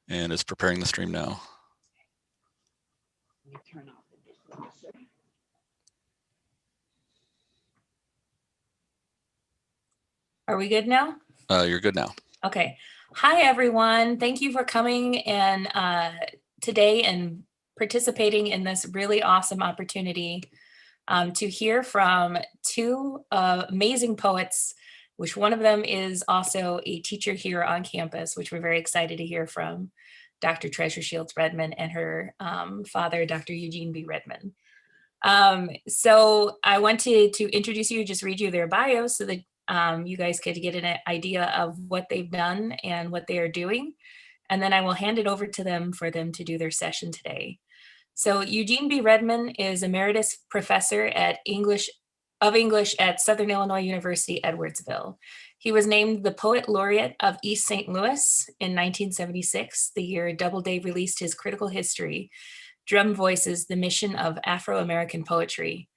and is preparing the stream now. Let me turn off the disclosure. Are we good now? You're good now. Okay. Hi, everyone. Thank you for coming and today and participating in this really awesome opportunity to hear from two amazing poets, which one of them is also a teacher here on campus, which we're very excited to hear from, Dr. Treasure Shields Redmond and her father, Dr. Eugene B. Redmond. So I wanted to introduce you, just read you their bios so that you guys could get an idea of what they've done and what they are doing. And then I will hand it over to them for them to do their session today. So Eugene B. Redmond is Emeritus Professor at English at Southern Illinois University, Edwardsville. He was named the Poet Laureate of East St. Louis in 1976, the year Doubleday released his critical history, Drum Voices, the Mission of Afro-American Poetry.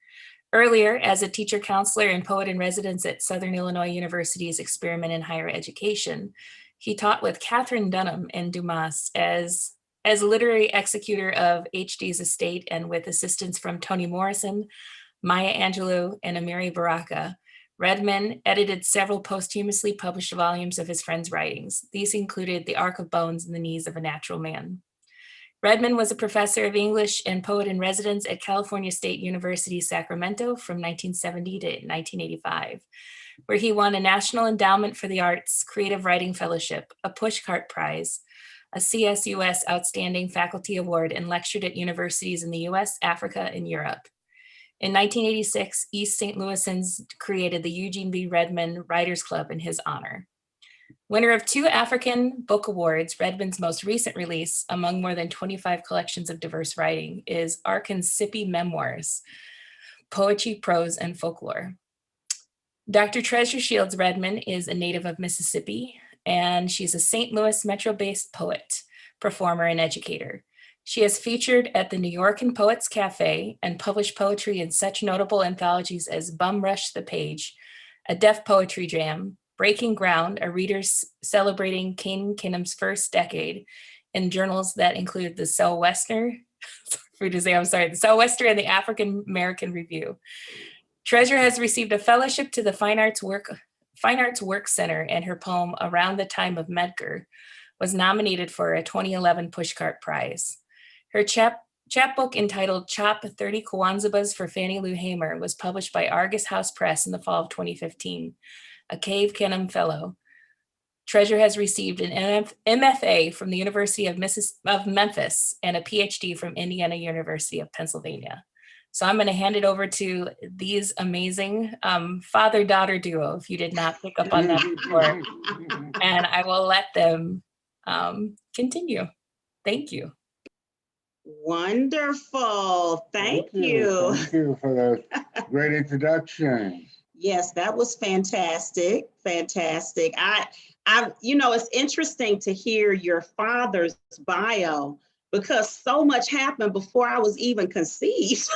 Earlier, as a teacher, counselor, and poet in residence at Southern Illinois University's Experiment in Higher Education, he taught with Catherine Dunham and Dumas as literary executor of H.D.'s estate and with assistance from Toni Morrison, Maya Angelou, and Amiri Baraka. Redmond edited several posthumously published volumes of his friends' writings. These included The Ark of Bones and The Knees of a Natural Man. Redmond was a professor of English and poet in residence at California State University, Sacramento from 1970 to 1985, where he won a National Endowment for the Arts Creative Writing Fellowship, a Pushcart Prize, a CSUS Outstanding Faculty Award, and lectured at universities in the US, Africa, and Europe. In 1986, East St. Louisans created the Eugene B. Redmond Writers Club in his honor. Winner of 2 African Book Awards, Redmond's most recent release, among more than 25 collections of diverse writing, is Arkansippi Memoirs, Poetry, Prose, and Folklore. Dr. Treasure Shields Redmond is a native of Mississippi, and she's a St. Louis Metro-based poet, performer, and educator. She has featured at the New York Poets Cafe and published poetry in such notable anthologies as Bum Rush the Page, A Deaf Poetry Jam, Breaking Ground, a readers celebrating King Kinnem's first decade, in journals that include the Sou'Wester, the Sou'Wester and the African American Review. Treasure has received a fellowship to the Fine Arts Work Center, and her poem Around the Time of Medgar was nominated for a 2011 Pushcart Prize. Her chapbook entitled Chop 30 Kwanzabas for Fannie Lou Hamer was published by Argus House Press in the fall of 2015. A Cave Kenham Fellow. Treasure has received an MFA from the University of Memphis and a PhD from Indiana University of Pennsylvania. So I'm going to hand it over to these amazing father-daughter duo, if you did not pick up on that before, and I will let them continue. Thank you. Wonderful. Thank you. Thank you for that great introduction. Yes, that was fantastic. Fantastic. It's interesting to hear your father's bio because so much happened before I was even conceived.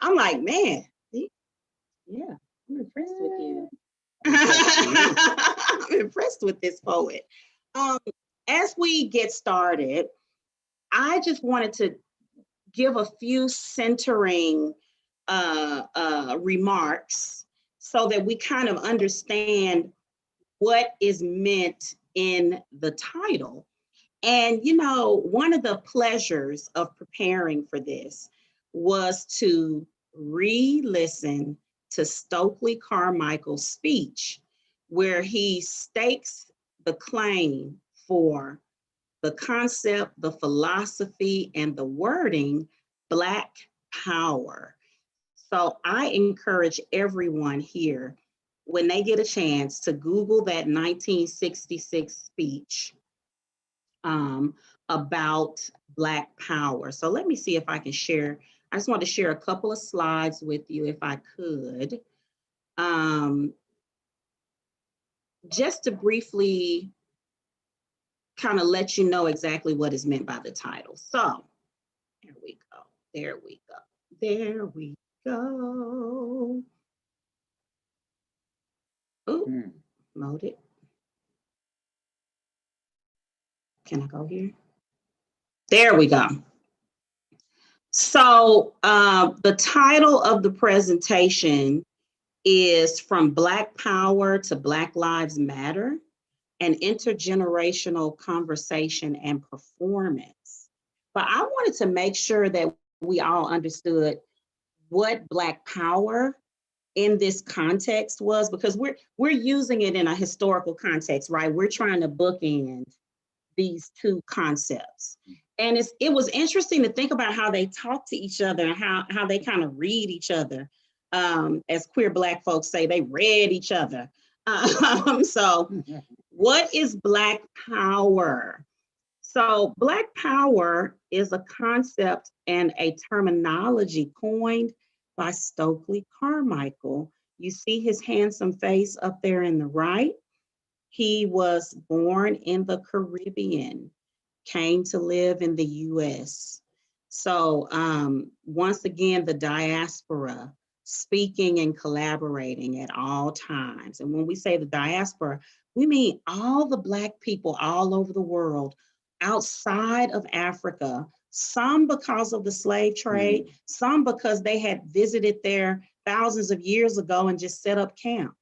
I'm like, man, yeah, I'm impressed with you. I'm impressed with this poet. As we get started, I just wanted to give a few centering remarks so that we kind of understand what is meant in the title. And, one of the pleasures of preparing for this was to re-listen to Stokely Carmichael's speech, where he stakes the claim for the concept, the philosophy, and the wording, Black power. So I encourage everyone here, when they get a chance, to Google that 1966 speech about Black power. So let me see if I can share. I just want to share a couple of slides with you if I could. Just to briefly kind of let you know exactly what is meant by the title. So there we go. There we go. There we go. Ooh, load it. Can I go here? There we go. So the title of the presentation is From Black Power to Black Lives Matter, an Intergenerational Conversation and Performance. But I wanted to make sure that we all understood what Black power in this context was, because we're using it in a historical context, right? We're trying to bookend these two concepts. And it was interesting to think about how they talk to each other and how they kind of read each other. As queer Black folks say, they read each other. So what is Black power? So Black power is a concept and a terminology coined by Stokely Carmichael. You see his handsome face up there in the right. He was born in the Caribbean, came to live in the US. So once again, the diaspora, speaking and collaborating at all times. And when we say the diaspora, we mean all the Black people all over the world, outside of Africa, some because of the slave trade, some because they had visited there thousands of years ago and just set up camp.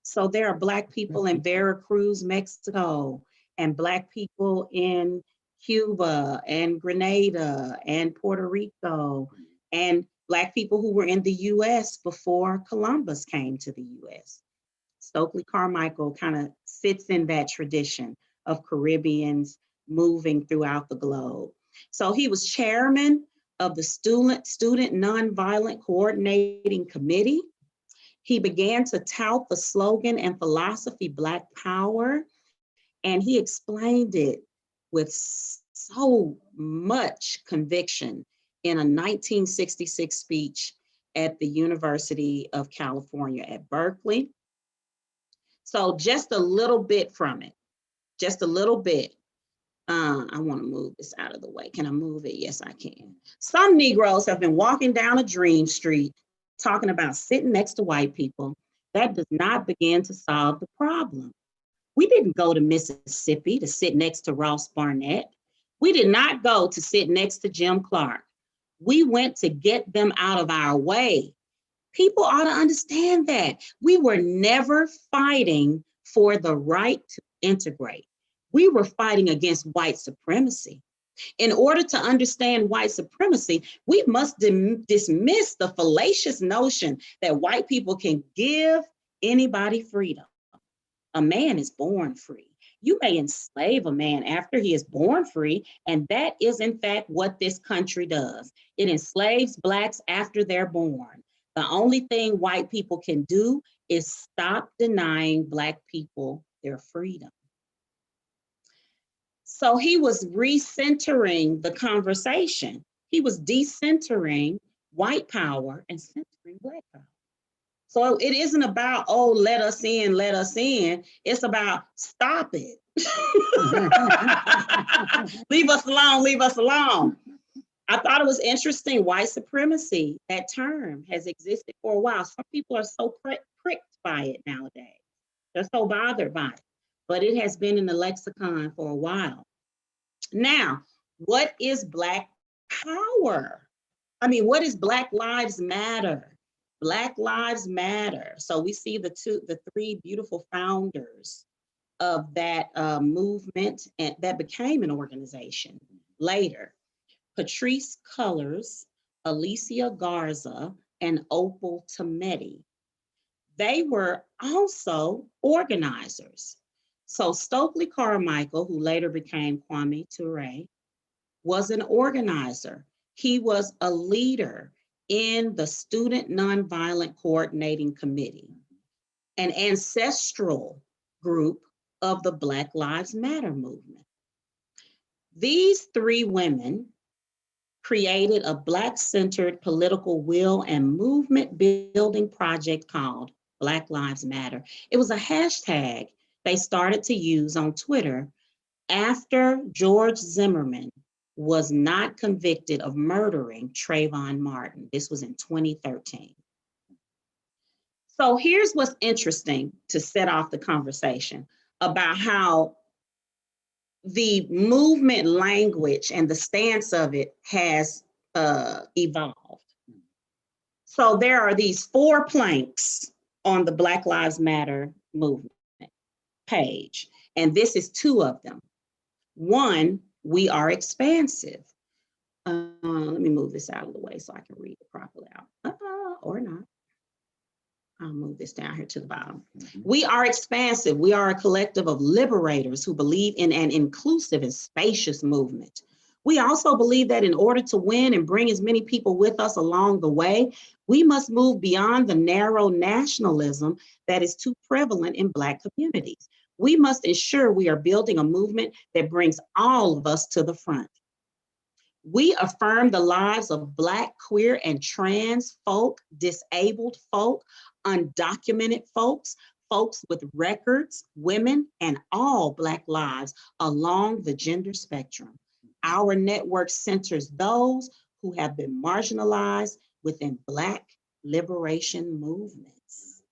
So there are Black people in Veracruz, Mexico, and Black people in Cuba and Grenada and Puerto Rico, and Black people who were in the US before Columbus came to the US. Stokely Carmichael kind of sits in that tradition of Caribbeans moving throughout the globe. So he was chairman of the Student Nonviolent Coordinating Committee. He began to tout the slogan and philosophy Black Power, and he explained it with so much conviction in a 1966 speech at the University of California at Berkeley. So just a little bit from it, just a little bit. I want to move this out of the way. Can I move it? Yes, I can. Some Negroes have been walking down a dream street talking about sitting next to white people. That does not begin to solve the problem. We didn't go to Mississippi to sit next to Ross Barnett. We did not go to sit next to Jim Clark. We went to get them out of our way. People ought to understand that. We were never fighting for the right to integrate. We were fighting against white supremacy. In order to understand white supremacy, we must dismiss the fallacious notion that white people can give anybody freedom. A man is born free. You may enslave a man after he is born free, and that is in fact what this country does. It enslaves Blacks after they're born. The only thing white people can do is stop denying Black people their freedom. So he was recentering the conversation. He was decentering white power and centering Black power. So it isn't about, oh, let us in, let us in. It's about stop it. Leave us alone, leave us alone. I thought it was interesting. White supremacy, that term has existed for a while. Some people are so pricked by it nowadays. They're so bothered by it, but it has been in the lexicon for a while. Now, what is Black power? I mean, what is Black Lives Matter? Black Lives Matter. So we see the three beautiful founders of that movement, and that became an organization later. Patrice Cullors, Alicia Garza, and Opal Tometi. They were also organizers. So Stokely Carmichael, who later became Kwame Ture, was an organizer. He was a leader in the Student Nonviolent Coordinating Committee, an ancestral group of the Black Lives Matter movement. These three women created a Black-centered political will and movement building project called Black Lives Matter. It was a hashtag they started to use on Twitter after George Zimmerman was not convicted of murdering Trayvon Martin. This was in 2013. So here's what's interesting to set off the conversation about how the movement language and the stance of it has evolved. So there are these 4 planks on the Black Lives Matter movement page, and this is 2 of them. 1, we are expansive. Let me move this out of the way so I can read it properly out, or not. I'll move this down here to the bottom. We are expansive. We are a collective of liberators who believe in an inclusive and spacious movement. We also believe that in order to win and bring as many people with us along the way, we must move beyond the narrow nationalism that is too prevalent in Black communities. We must ensure we are building a movement that brings all of us to the front. We affirm the lives of Black, queer, and trans folk, disabled folk, undocumented folks, folks with records, women, and all Black lives along the gender spectrum. Our network centers those who have been marginalized within Black liberation movements.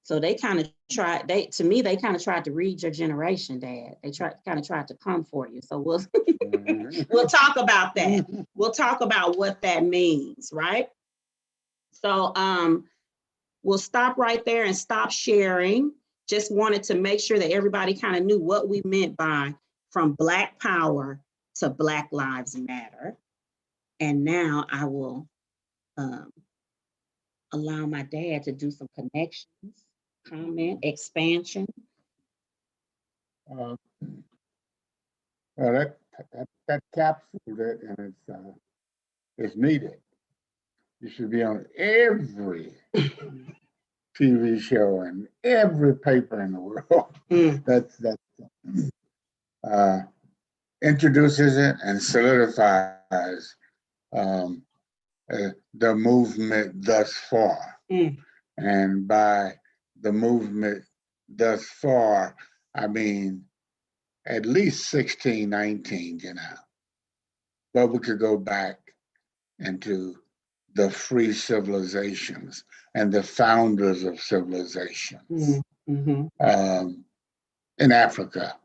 So they kind of tried, to me, they kind of tried to read your generation, Dad. They kind of tried to come for you. So we'll talk about that. We'll talk about what that means, right? So we'll stop right there and stop sharing. Just wanted to make sure that everybody kind of knew what we meant by from Black power to Black Lives Matter. And now I will allow my dad to do some connections, comment, expansion. That capsuled it, and it's needed. You should be on every TV show and every paper in the world. That introduces it and solidifies the movement thus far. And by the movement thus far, I mean at least 1619, but we could go back into the free civilizations and the founders of civilizations in Africa.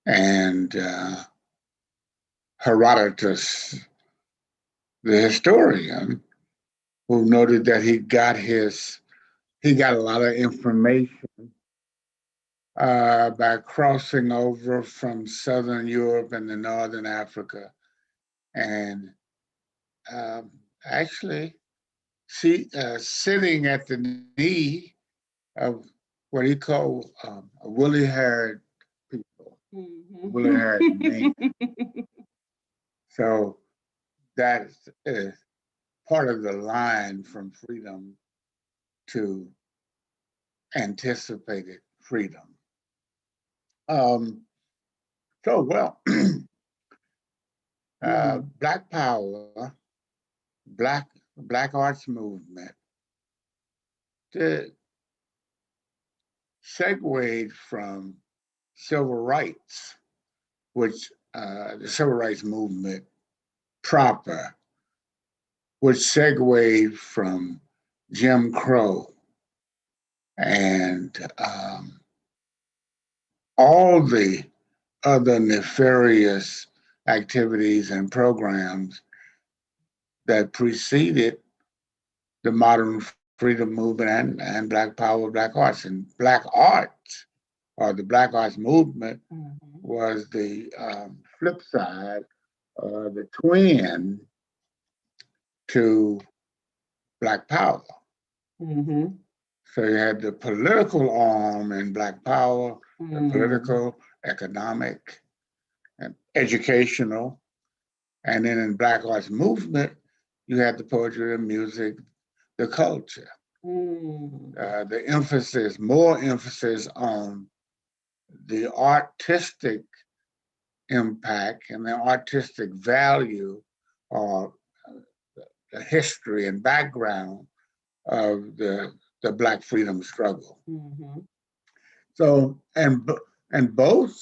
And Herodotus, the historian, who noted that he got a lot of information by crossing over from Southern Europe and the Northern Africa, and actually sitting at the knee of what he called woolly-haired people, woolly-haired men. So that is part of the line from freedom to anticipated freedom. Black power, Black arts movement, segued from civil rights, which the civil rights movement proper, which segued from Jim Crow and all the other nefarious activities and programs that preceded the modern freedom movement and Black power, Black arts. And Black arts, or the Black arts movement, was the flip side, the twin to Black power. So you had the political arm in Black power, the political, economic, and educational. And then in Black arts movement, you had the poetry, the music, the culture. The more emphasis on the artistic impact and the artistic value, or the history and background of the Black freedom struggle. So, and both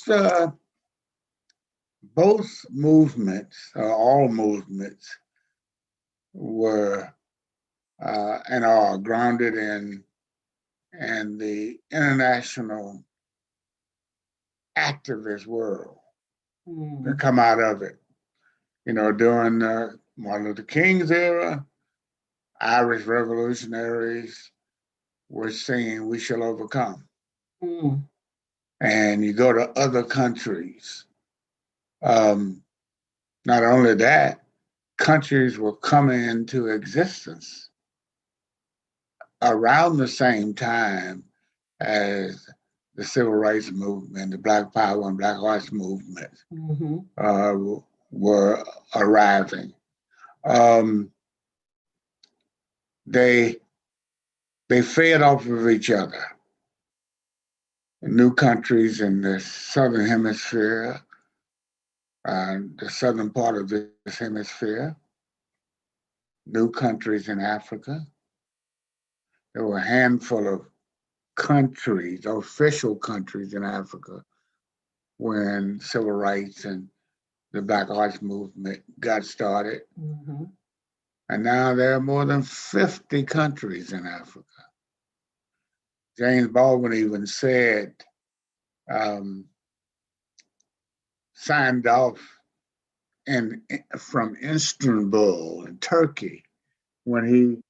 movements, all movements, were and are grounded in the international activist world Mm. that come out of it. You know, during Martin Luther King's era, Irish revolutionaries were saying we shall overcome. Mm. And you go to other countries. Not only that, countries were coming into existence around the same time as the civil rights movement, the Black Power and Black Arts movement were arriving. They fed off of each other. New countries in the southern hemisphere, the southern part of this hemisphere, new countries in Africa. There were a handful of countries, official countries in Africa, when civil rights and the Black Arts movement got started. Mm-hmm. And now there are more than 50 countries in Africa. James Baldwin even said, signed off from Istanbul in Turkey when he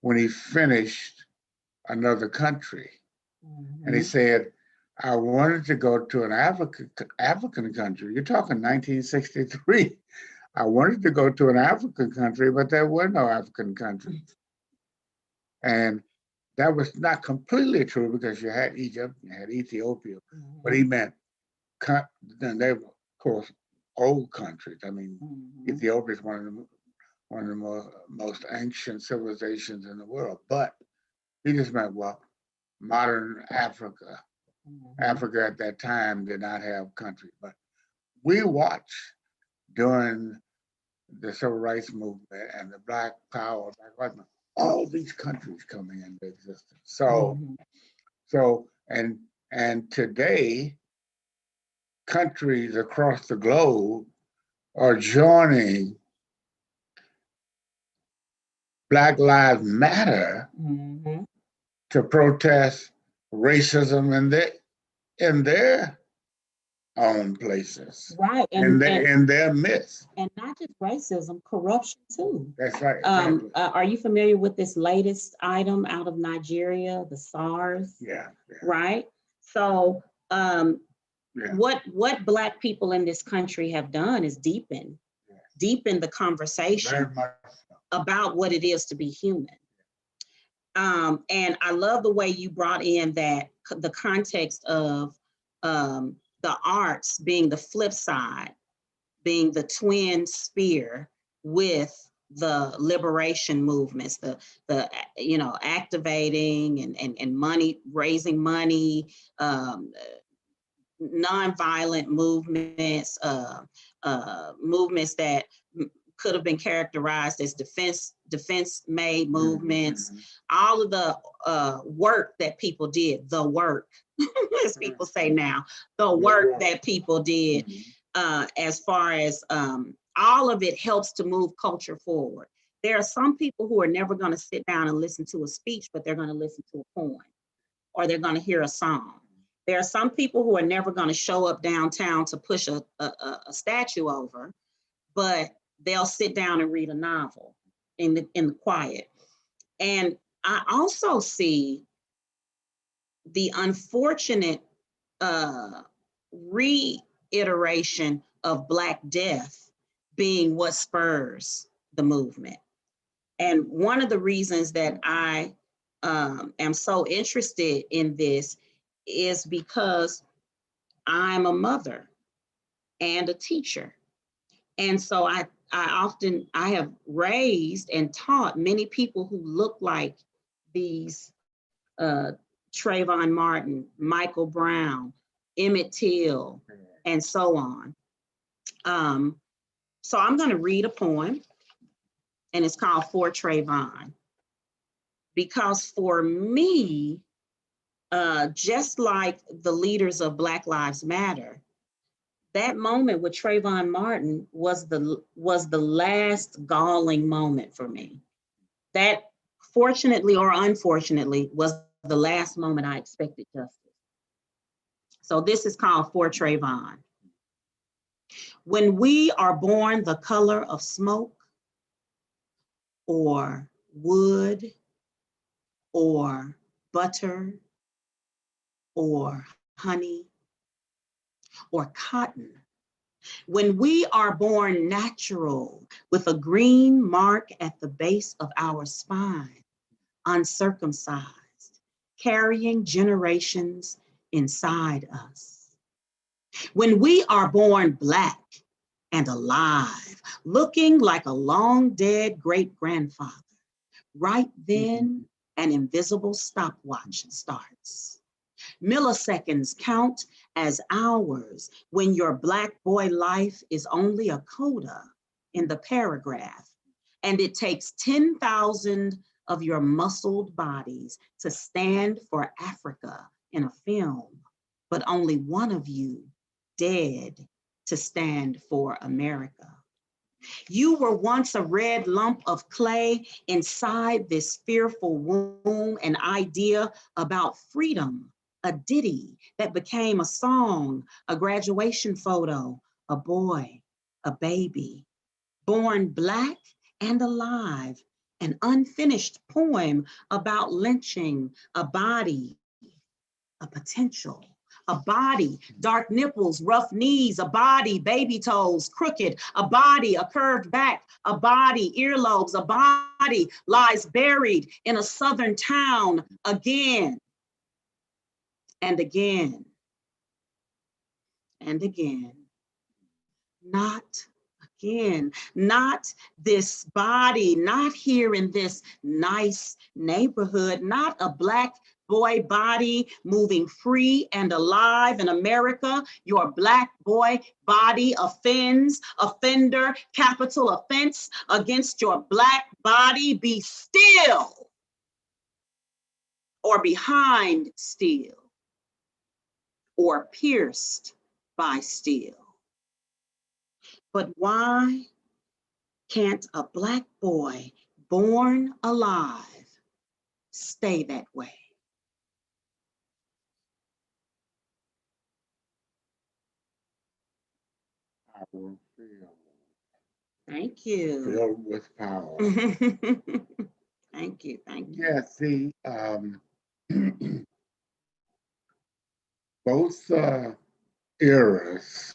when he finished another country. Mm-hmm. And he said, I wanted to go to an African country. You're talking 1963. I wanted to go to an African country, but there were no African countries. And that was not completely true because you had Egypt, you had Ethiopia, but he meant, then they were, of course, old countries. I mean, Ethiopia is one of the most ancient civilizations in the world, but he just meant, well, modern Africa. Africa at that time did not have countries, but we watched during the civil rights movement and the Black Power, Black Rights movement, all these countries coming into existence. So and today, countries across the globe are joining Black Lives Matter to protest racism in their own places. Right. In their midst. And not just racism, corruption too. That's right. Exactly. Are you familiar with this latest item out of Nigeria, the SARS? Yeah. Right. So what Black people in this country have done is deepen the conversation about what it is to be human. And I love the way you brought in that the context of the arts being the flip side, being the twin spear with the liberation movements, the activating and money, raising money, nonviolent movements, movements that could have been characterized as defense-made movements, all of the work that people did, the work, as people say now, the work that people did, as far as all of it helps to move culture forward. There are some people who are never going to sit down and listen to a speech, but they're going to listen to a poem, or they're going to hear a song. There are some people who are never going to show up downtown to push a statue over, but they'll sit down and read a novel in the quiet. And I also see the unfortunate reiteration of Black death being what spurs the movement. And one of the reasons that I am so interested in this is because I'm a mother and a teacher. And so I have raised and taught many people who look like these Trayvon Martin, Michael Brown, Emmett Till, and so on. So I'm going to read a poem, and it's called For Trayvon. Because for me, just like the leaders of Black Lives Matter, that moment with Trayvon Martin was the last galling moment for me. That, fortunately or unfortunately, was the last moment I expected justice. So this is called For Trayvon. When we are born the color of smoke or wood or butter or honey or cotton, when we are born natural with a green mark at the base of our spine, uncircumcised, carrying generations inside us. When we are born Black and alive, looking like a long dead great-grandfather, right then an invisible stopwatch starts. Milliseconds count as hours when your Black boy life is only a coda in the paragraph, and it takes 10,000 of your muscled bodies to stand for Africa in a film, but only one of you dead to stand for America. You were once a red lump of clay inside this fearful womb, an idea about freedom, a ditty that became a song, a graduation photo, a boy, a baby, born Black and alive, an unfinished poem about lynching, a body, a potential. A body, dark nipples, rough knees, a body, baby toes, crooked, a body, a curved back, a body, earlobes, a body lies buried in a southern town again and again and again. Not again, not this body, not here in this nice neighborhood, not a Black boy body moving free and alive in America. Your Black boy body offends, offender, capital offense against your Black body. Be still or behind steel or pierced by steel. But why can't a Black boy born alive stay that way? Power filled. Thank you. Filled with power. Thank you, thank you. Yeah, see, both eras,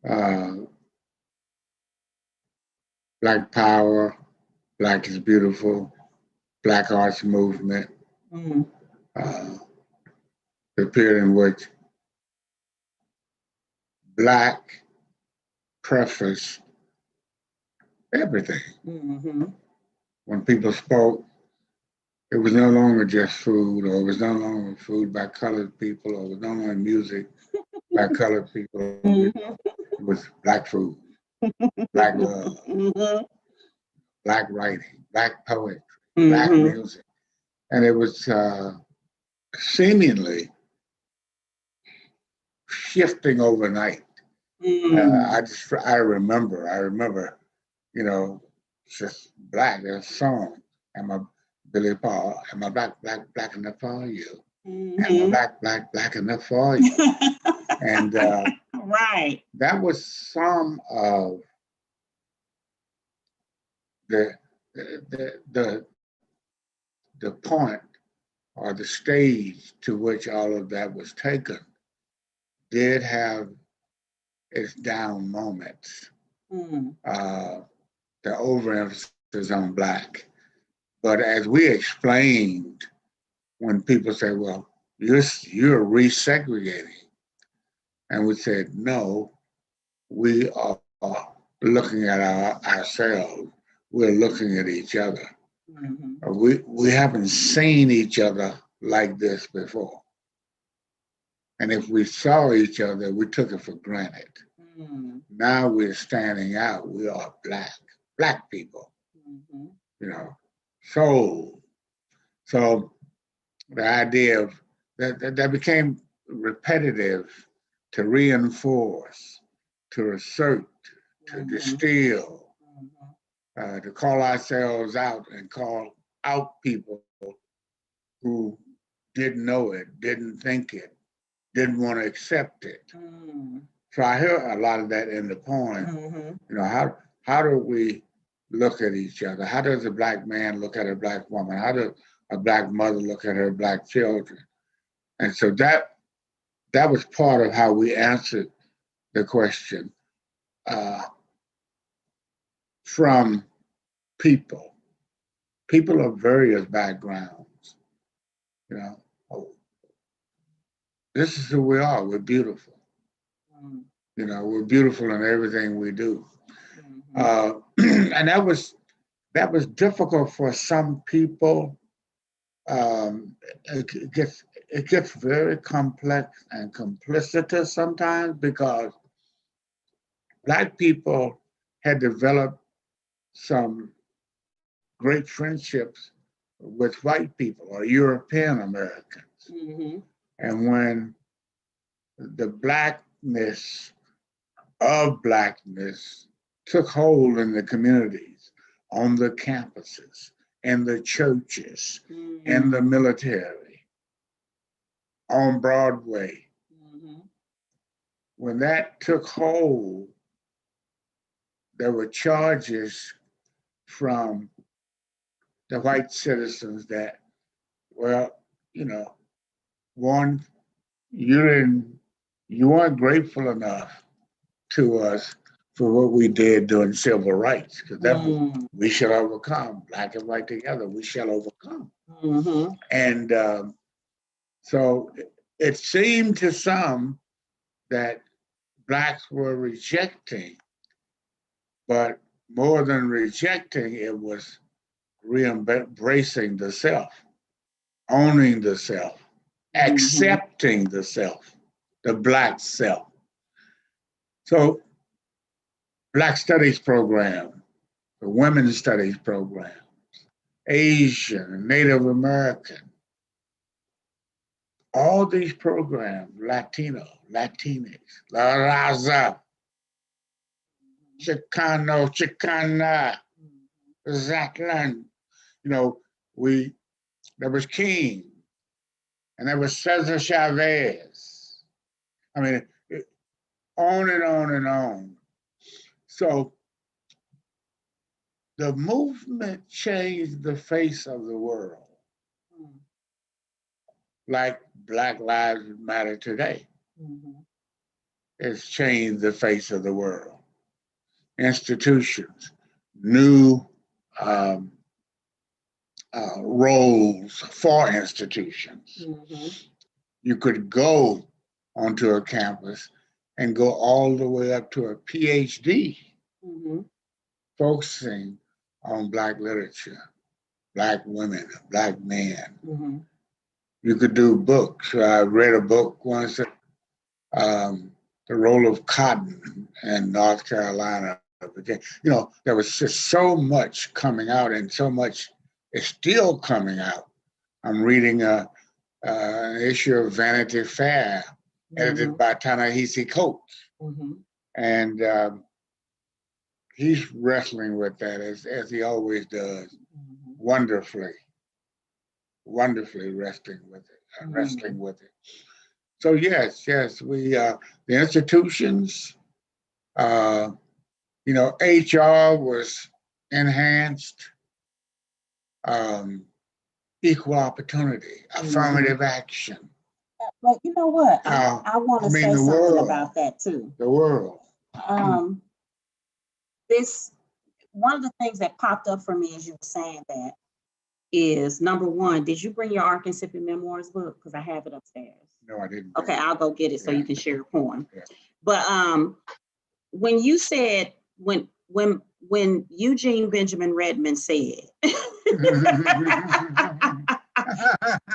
uh, Black Power, Black is Beautiful, Black Arts Movement, Mm, the period in which Black prefaced everything. mm-hmm. When people spoke, it was no longer just food, or it was no longer food by colored people, or it was no longer music by colored people. Mm-hmm. It was Black food, Black love, Mm-hmm. Black writing, Black poetry, Black Mm-hmm. music. And it was seemingly shifting overnight. I remember, you know, just Black, there's a song, am I Billy Paul, am I black enough for you? Am I black enough for you? And Right. that was some of the, the, the point or the stage to which all of that was taken did have its down moments. Mm. The overemphasis on Black. But as we explained, when people say, well, you're resegregating. And we said, no, we are looking at ourselves. We're looking at each other. Mm-hmm. We haven't seen each other like this before. And if we saw each other, we took it for granted. Mm-hmm. Now we're standing out. We are Black people, Mm-hmm. you know. So the idea of that became repetitive to reinforce, to assert, to distill, to call ourselves out and call out people who didn't know it, didn't think it, didn't want to accept it. Mm. So I hear a lot of that in the poem. Mm-hmm. You know, how do we look at each other? How does a Black man look at a Black woman? How does a Black mother look at her Black children? And so that was part of how we answered the question from people of various backgrounds. You know, oh, this is who we are. We're beautiful. Mm. You know, we're beautiful in everything we do. Mm-hmm. And that was difficult for some people. It gets very complex and complicitous sometimes because Black people had developed some great friendships with white people or European Americans. Mm-hmm. And when the Blackness of Blackness took hold in the communities, on the campuses, in the churches, Mm-hmm. in the military, on Broadway. Mm-hmm. When that took hold, there were charges from the white citizens that, well, you know, one, you weren't grateful enough to us for what we did during civil rights, because that we shall overcome, Black and white together, we shall overcome. Mm-hmm. And so it seemed to some that Blacks were rejecting, but more than rejecting, it was re-embracing the self, owning the self, accepting the self, the Black self. So Black Studies program, the Women's Studies program, Asian, Native American, all these programs, Latino, Latinx, La Raza, Chicano, Chicana, Zatlan, you know, there was King, and there was Cesar Chavez. I mean, on and on and on. So the movement changed the face of the world, like Black Lives Matter today. It's changed the face of the world. Institutions, new roles for institutions. You could go onto a campus and go all the way up to a PhD, focusing on Black literature, Black women, Black men. You could do books. I read a book once, the role of cotton in North Carolina. You know, there was just so much coming out, and so much is still coming out. I'm reading an issue of Vanity Fair, edited by Ta-Nehisi Coates. And he's wrestling with that as he always does, wonderfully wrestling with it. So yes, we the institutions, you know, HR was enhanced, equal opportunity, affirmative action. But you know what? I want to say something about that too. The world. This one of the things that popped up for me as you were saying that is, number one, did you bring your Ark and Sipping Memoirs book? Because I have it upstairs. No, I didn't. Okay, I'll go get it so you can share a poem. Yeah. But when you said when Eugene Benjamin Redmond said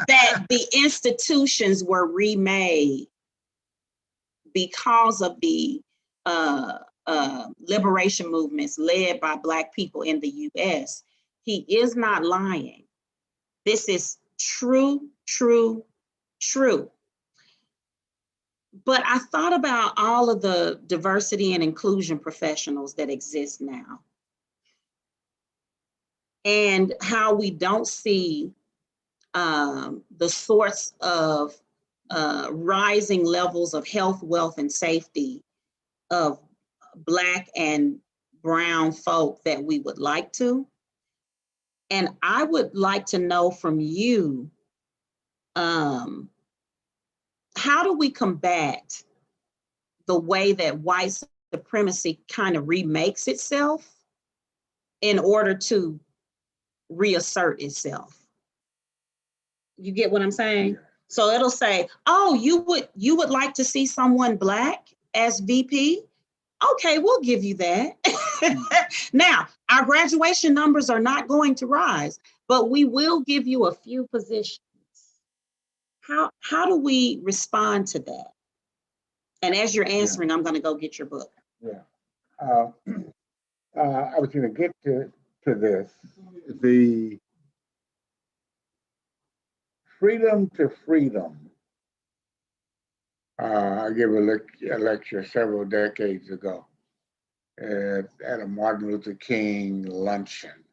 that the institutions were remade because of the liberation movements led by Black people in the US, he is not lying. This is true. But I thought about all of the diversity and inclusion professionals that exist now, and how we don't see the sorts of rising levels of health, wealth, and safety of Black and brown folk that we would like to. And I would like to know from you, how do we combat the way that white supremacy kind of remakes itself in order to reassert itself? You get what I'm saying? Yeah. So it'll say, oh, you would like to see someone Black as VP? Okay, we'll give you that. Now, our graduation numbers are not going to rise, but we will give you a few positions. How do we respond to that? And as you're answering, I'm going to go get your book. Yeah. I was going to get to this. The freedom to freedom. I gave a lecture several decades ago at a Martin Luther King luncheon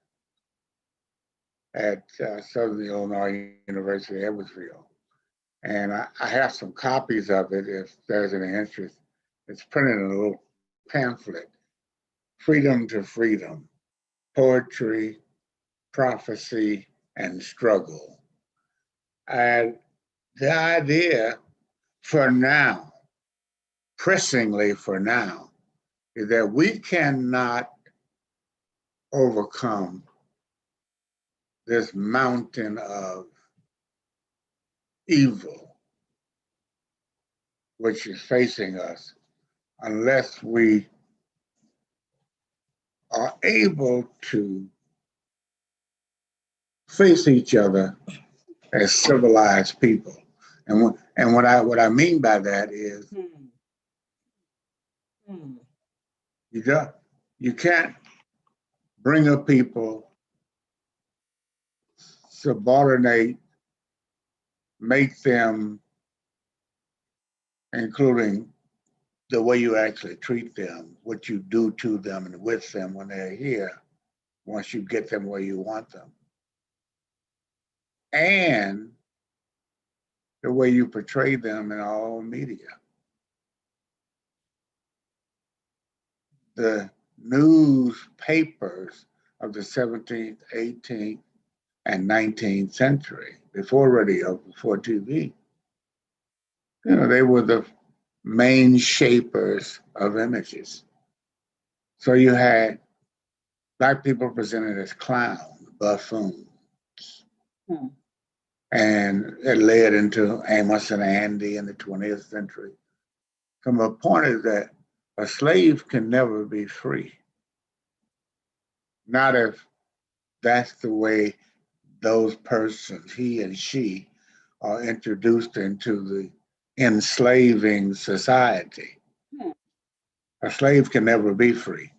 at Southern Illinois University, Edwardsville. And I have some copies of it if there's any interest. It's printed in a little pamphlet, Freedom to Freedom, Poetry, Prophecy, and Struggle. And the idea for now, pressingly for now, is that we cannot overcome this mountain of evil which is facing us unless we are able to face each other as civilized people. And what I mean by that is you can't bring a people, subordinate, make them, including the way you actually treat them, what you do to them and with them when they're here, once you get them where you want them, and the way you portray them in all media. The newspapers of the 17th, 18th, and 19th century, before radio, before TV, they were the main shapers of images. So you had Black people presented as clowns, buffoons. And it led into Amos and Andy in the 20th century. So my point is that a slave can never be free. Not if that's the way those persons, he and she, are introduced into the enslaving society. A slave can never be free.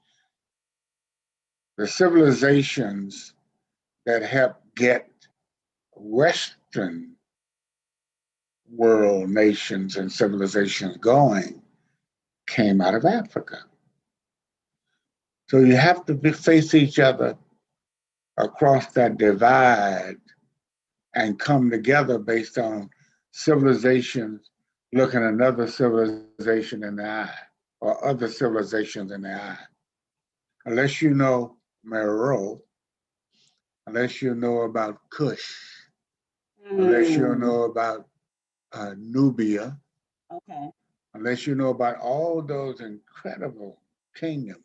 The civilizations that help get Western world nations and civilizations going came out of Africa. So you have to face each other across that divide and come together based on civilizations looking another civilization in the eye or other civilizations in the eye. Unless you know Meroe, unless you know about Kush, unless you know about Nubia, unless you know about all those incredible kingdoms,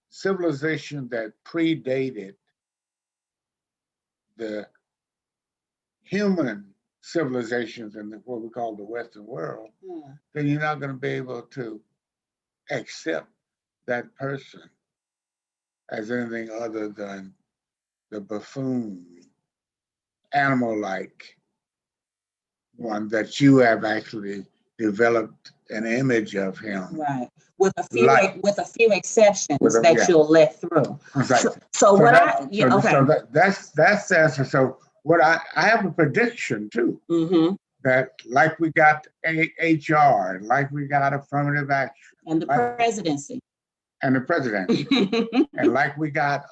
civilizations that predated the human civilizations in what we call the Western world, then you're not going to be able to accept that person as anything other than the buffoon, animal-like one that you have actually developed an image of him. Right. With a few exceptions you'll let through. Right. So that's the answer. So what I have a prediction too, that like we got HR, like we got affirmative action. And the presidency. And the presidency. And like we got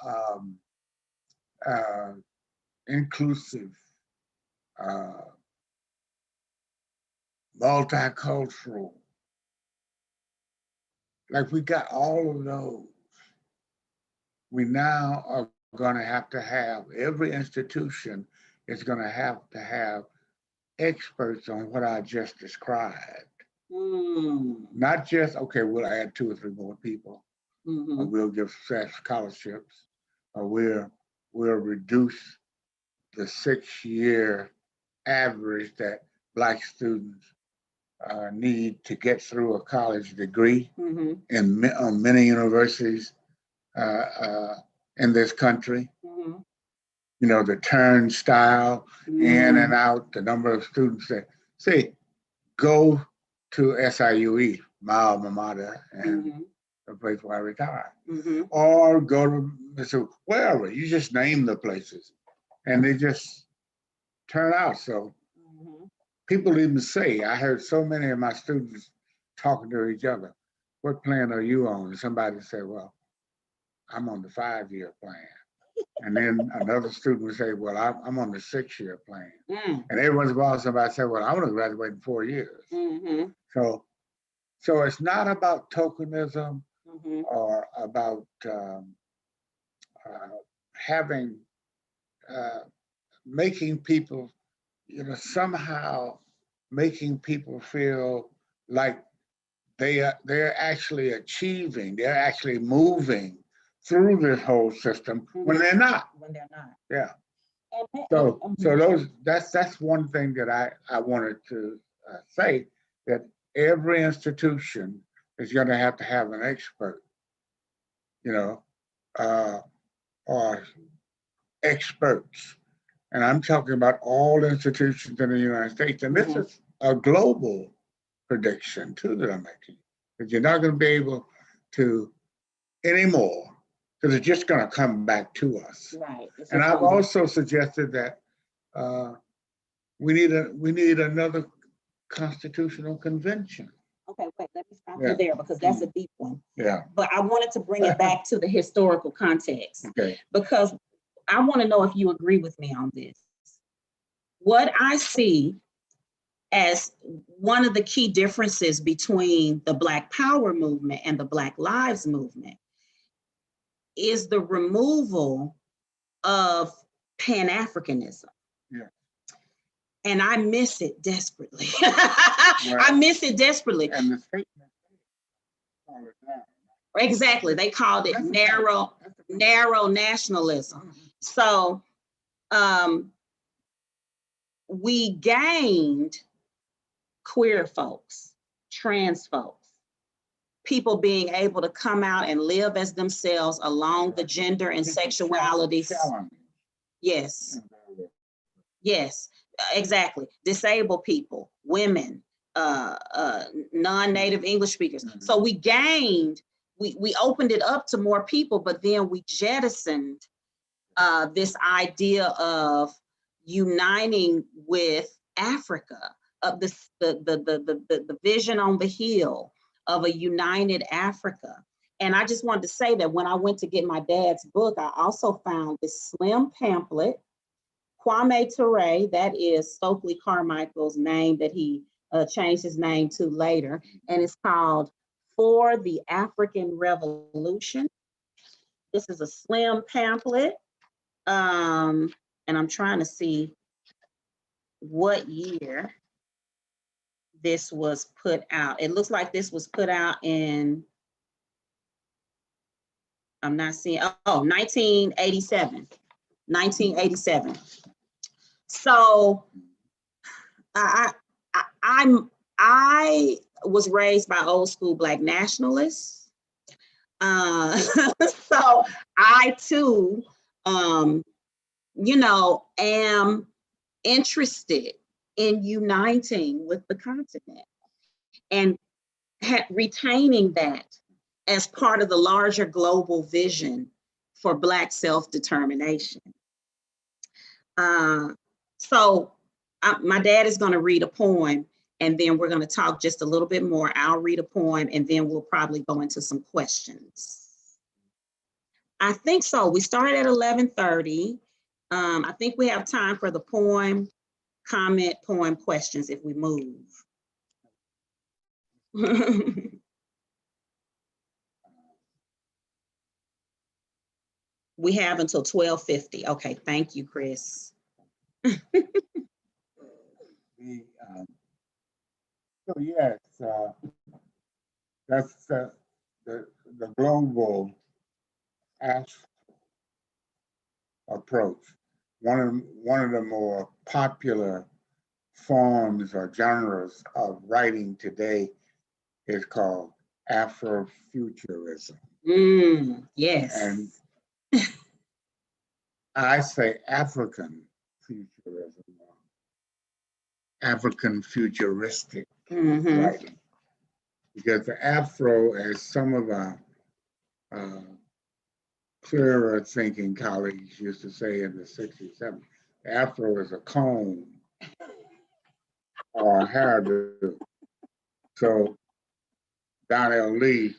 inclusive, multicultural. Like we got all of those. We now are going to have every institution is going to have experts on what I just described. Not just, okay, we'll add 2 or 3 more people, or we'll give scholarships, or we'll reduce the 6-year average that Black students need to get through a college degree on many universities in this country. You know, the turnstile in and out, the number of students that say, go to SIUE, my alma mater, and the place where I retired. Or go to wherever, you just name the places. And they just turn out. So people even say, I heard so many of my students talking to each other, what plan are you on? And somebody said, well, I'm on the 5-year plan. And then another student would say, well, I'm on the 6-year plan. And every once in a while, somebody said, well, I want to graduate in 4 years. So it's not about tokenism or about having, making people, you know, somehow making people feel like they're actually achieving, they're actually moving through this whole system when they're not. Yeah. So that's one thing that I wanted to say, that every institution is going to have an expert, you know, or experts. And I'm talking about all institutions in the United States. And this is a global prediction too that I'm making, that you're not going to be able to anymore, because it's just going to come back to us. Right. And I've also suggested that we need another constitutional convention. Okay, wait, let me stop you there, because that's a deep one. Yeah. But I wanted to bring it back to the historical context. Okay. Because I want to know if you agree with me on this. What I see as one of the key differences between the Black Power movement and the Black Lives movement is the removal of Pan-Africanism. Yeah. And I miss it desperately. I miss it desperately. And the statement called it that. Exactly. They called it narrow nationalism. So we gained queer folks, trans folks, people being able to come out and live as themselves along the gender and sexualities. Yes. Yes, exactly. Disabled people, women, non-native English speakers. So we gained, we opened it up to more people, but then we jettisoned this idea of uniting with Africa, of the vision on the hill of a united Africa. And I just wanted to say that when I went to get my dad's book, I also found this slim pamphlet, Kwame Ture, that is Stokely Carmichael's name that he changed his name to later, and it's called For the African Revolution. This is a slim pamphlet, and I'm trying to see what year this was put out. It looks like this was put out in, I'm not seeing, 1987. 1987. So I was raised by old school Black nationalists. So I too, you know, am interested in uniting with the continent and retaining that as part of the larger global vision for Black self-determination. So my dad is going to read a poem, and then we're going to talk just a little bit more. I'll read a poem, and then we'll probably go into some questions. I think so. We started at 11:30. I think we have time for the poem, comment, poem questions if we move. We have until 12:50. Okay, thank you, Chris. So yes, that's the global approach. One of the more popular forms or genres of writing today is called Afrofuturism. Yes. And I say African futurism, African futuristic writing, because the Afro, as some of our clearer thinking colleagues used to say in the 60s, 70s, the Afro is a comb or a hairdo. So Donnell Lee,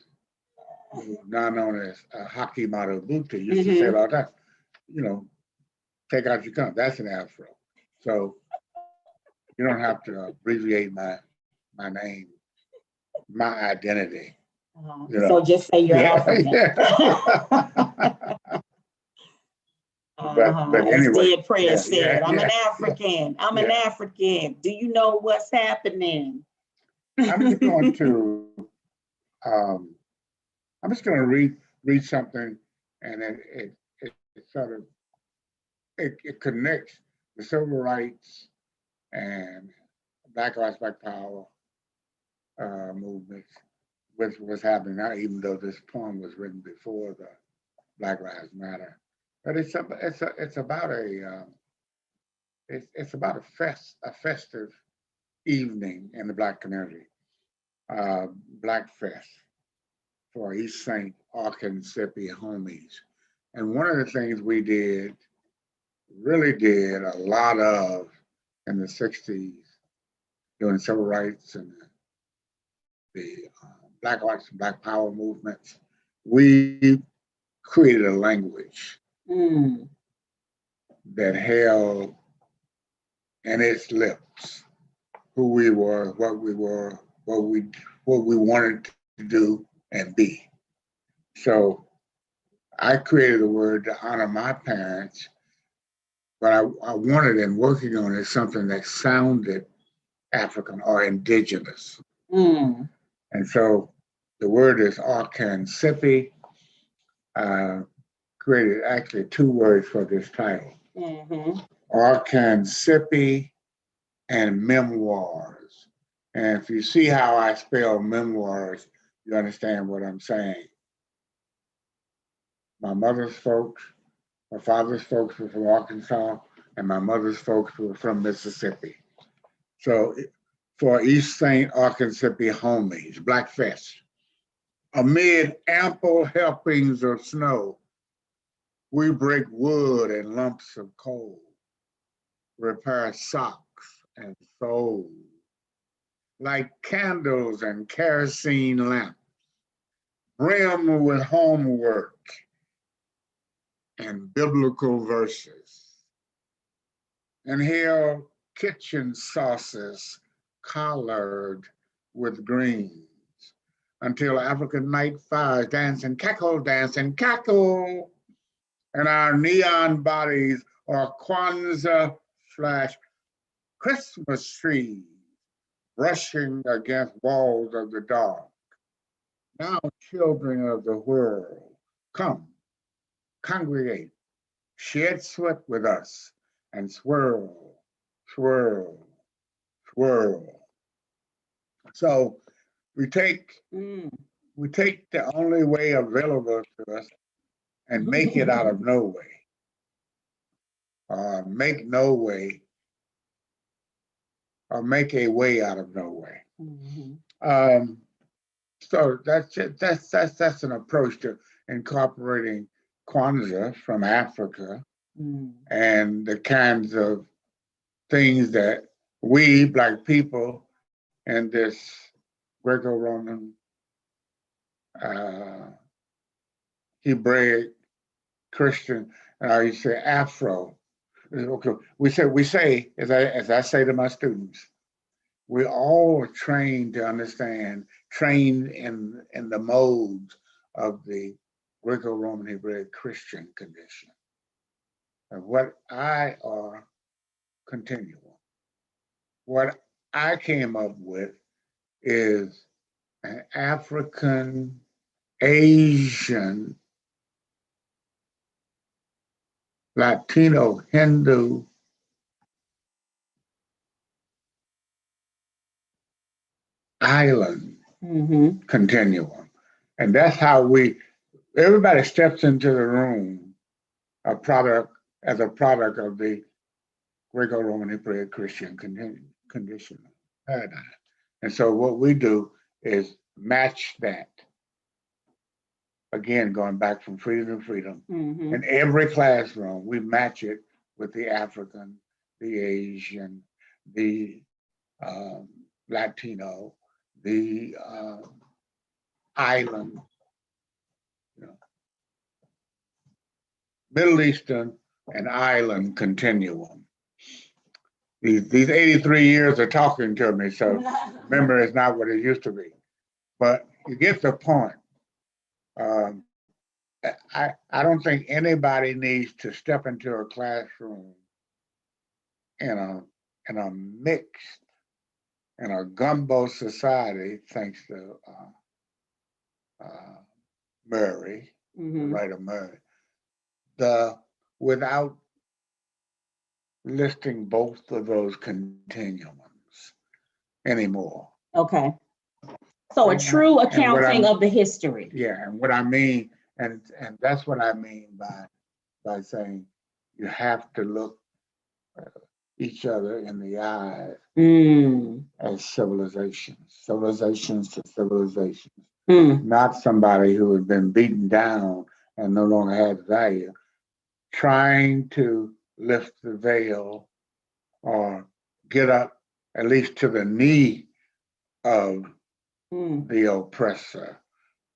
now known as Haki Marabuta, used to say all that, you know, take out your comb. That's an Afro. So you don't have to abbreviate my name, my identity. You know? So just say you're African. But anyway, Dead Press said, I'm an African. I'm an African. Do you know what's happening? I'm just going to read something, and it sort of it connects the civil rights and Black Lives, Black Power movements with what's happening now, even though this poem was written before the Black Lives Matter. But it's about a festive evening in the Black community, Black Fest for East St. Arkansas homies. And one of the things we really did a lot of in the 60s during civil rights and the Black Lives and Black Power movements, we created a language that held in its lips who we were, what we wanted to do and be. So I created a word to honor my parents, but I wanted in working on it something that sounded African or indigenous. And so the word is Arkansas. Created actually two words for this title. Arkansas and memoirs. And if you see how I spell memoirs, you understand what I'm saying. My mother's folks, my father's folks were from Arkansas, and my mother's folks were from Mississippi. So for East St. Arkansas homies, Black Fest, amid ample helpings of snow, we break wood and lumps of coal, repair socks and soles, like candles and kerosene lamps, brim with homework and biblical verses. Inhale kitchen sauces collared with greens until African night fires dance and cackle, and our neon bodies are Kwanzaa flash Christmas trees brushing against walls of the dark. Now, children of the world, come, congregate, shed sweat with us, and swirl, swirl, swirl. So we take the only way available to us and make it out of no way. Make no way, or make a way out of no way. So that's an approach to incorporating Kwanzaa from Africa and the kinds of things that we Black people in this Greco-Roman Hebraic Christian, you say Afro Okay, we say, as I say to my students, we all trained to understand, trained in the modes of the Greco-Roman Hebraic Christian condition. And what I are continual. What I came up with is an African, Asian, Latino, Hindu, island continuum. And that's how everybody steps into the room as a product of the Greco-Roman Hebraic Christian condition paradigm. And so what we do is match that. Again, going back from freedom to freedom. In every classroom, we match it with the African, the Asian, the Latino, the island, Middle Eastern and island continuum. These 83 years are talking to me, so memory is not what it used to be. But you get the point. I don't think anybody needs to step into a classroom in a mixed, in a gumbo society, thanks to Murray, the writer Murray, without listing both of those continuums anymore. Okay. So a true accounting of the history. Yeah, and what I mean, and that's what I mean by saying you have to look each other in the eye as civilizations to civilizations, not somebody who has been beaten down and no longer has value, trying to lift the veil or get up at least to the knee of the oppressor,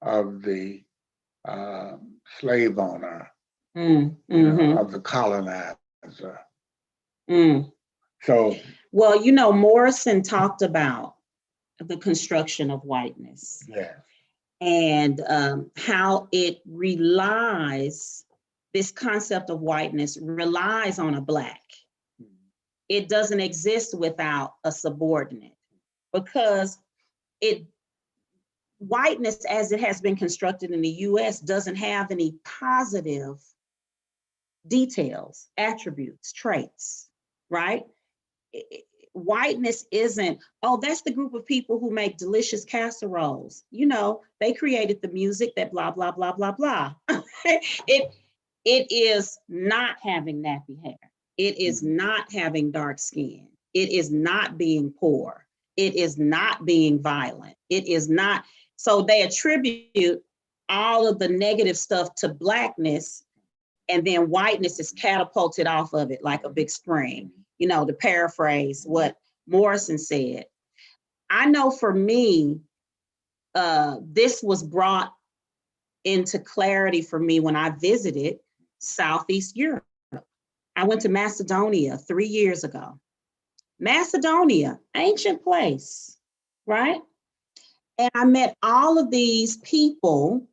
of the slave owner, of the colonizer. So, well, Morrison talked about the construction of whiteness. Yeah. And how it relies, this concept of whiteness relies on a Black. It doesn't exist without a subordinate, because whiteness as it has been constructed in the US doesn't have any positive details, attributes, traits, right? Whiteness isn't, oh, that's the group of people who make delicious casseroles. They created the music that blah, blah, blah, blah, blah. It is not having nappy hair. It is not having dark skin. It is not being poor. It is not being violent. It is not. So they attribute all of the negative stuff to Blackness, and then whiteness is catapulted off of it like a big spring, to paraphrase what Morrison said. I know for me, this was brought into clarity for me when I visited Southeast Europe. I went to Macedonia 3 years ago. Macedonia, ancient place, right? And I met all of these people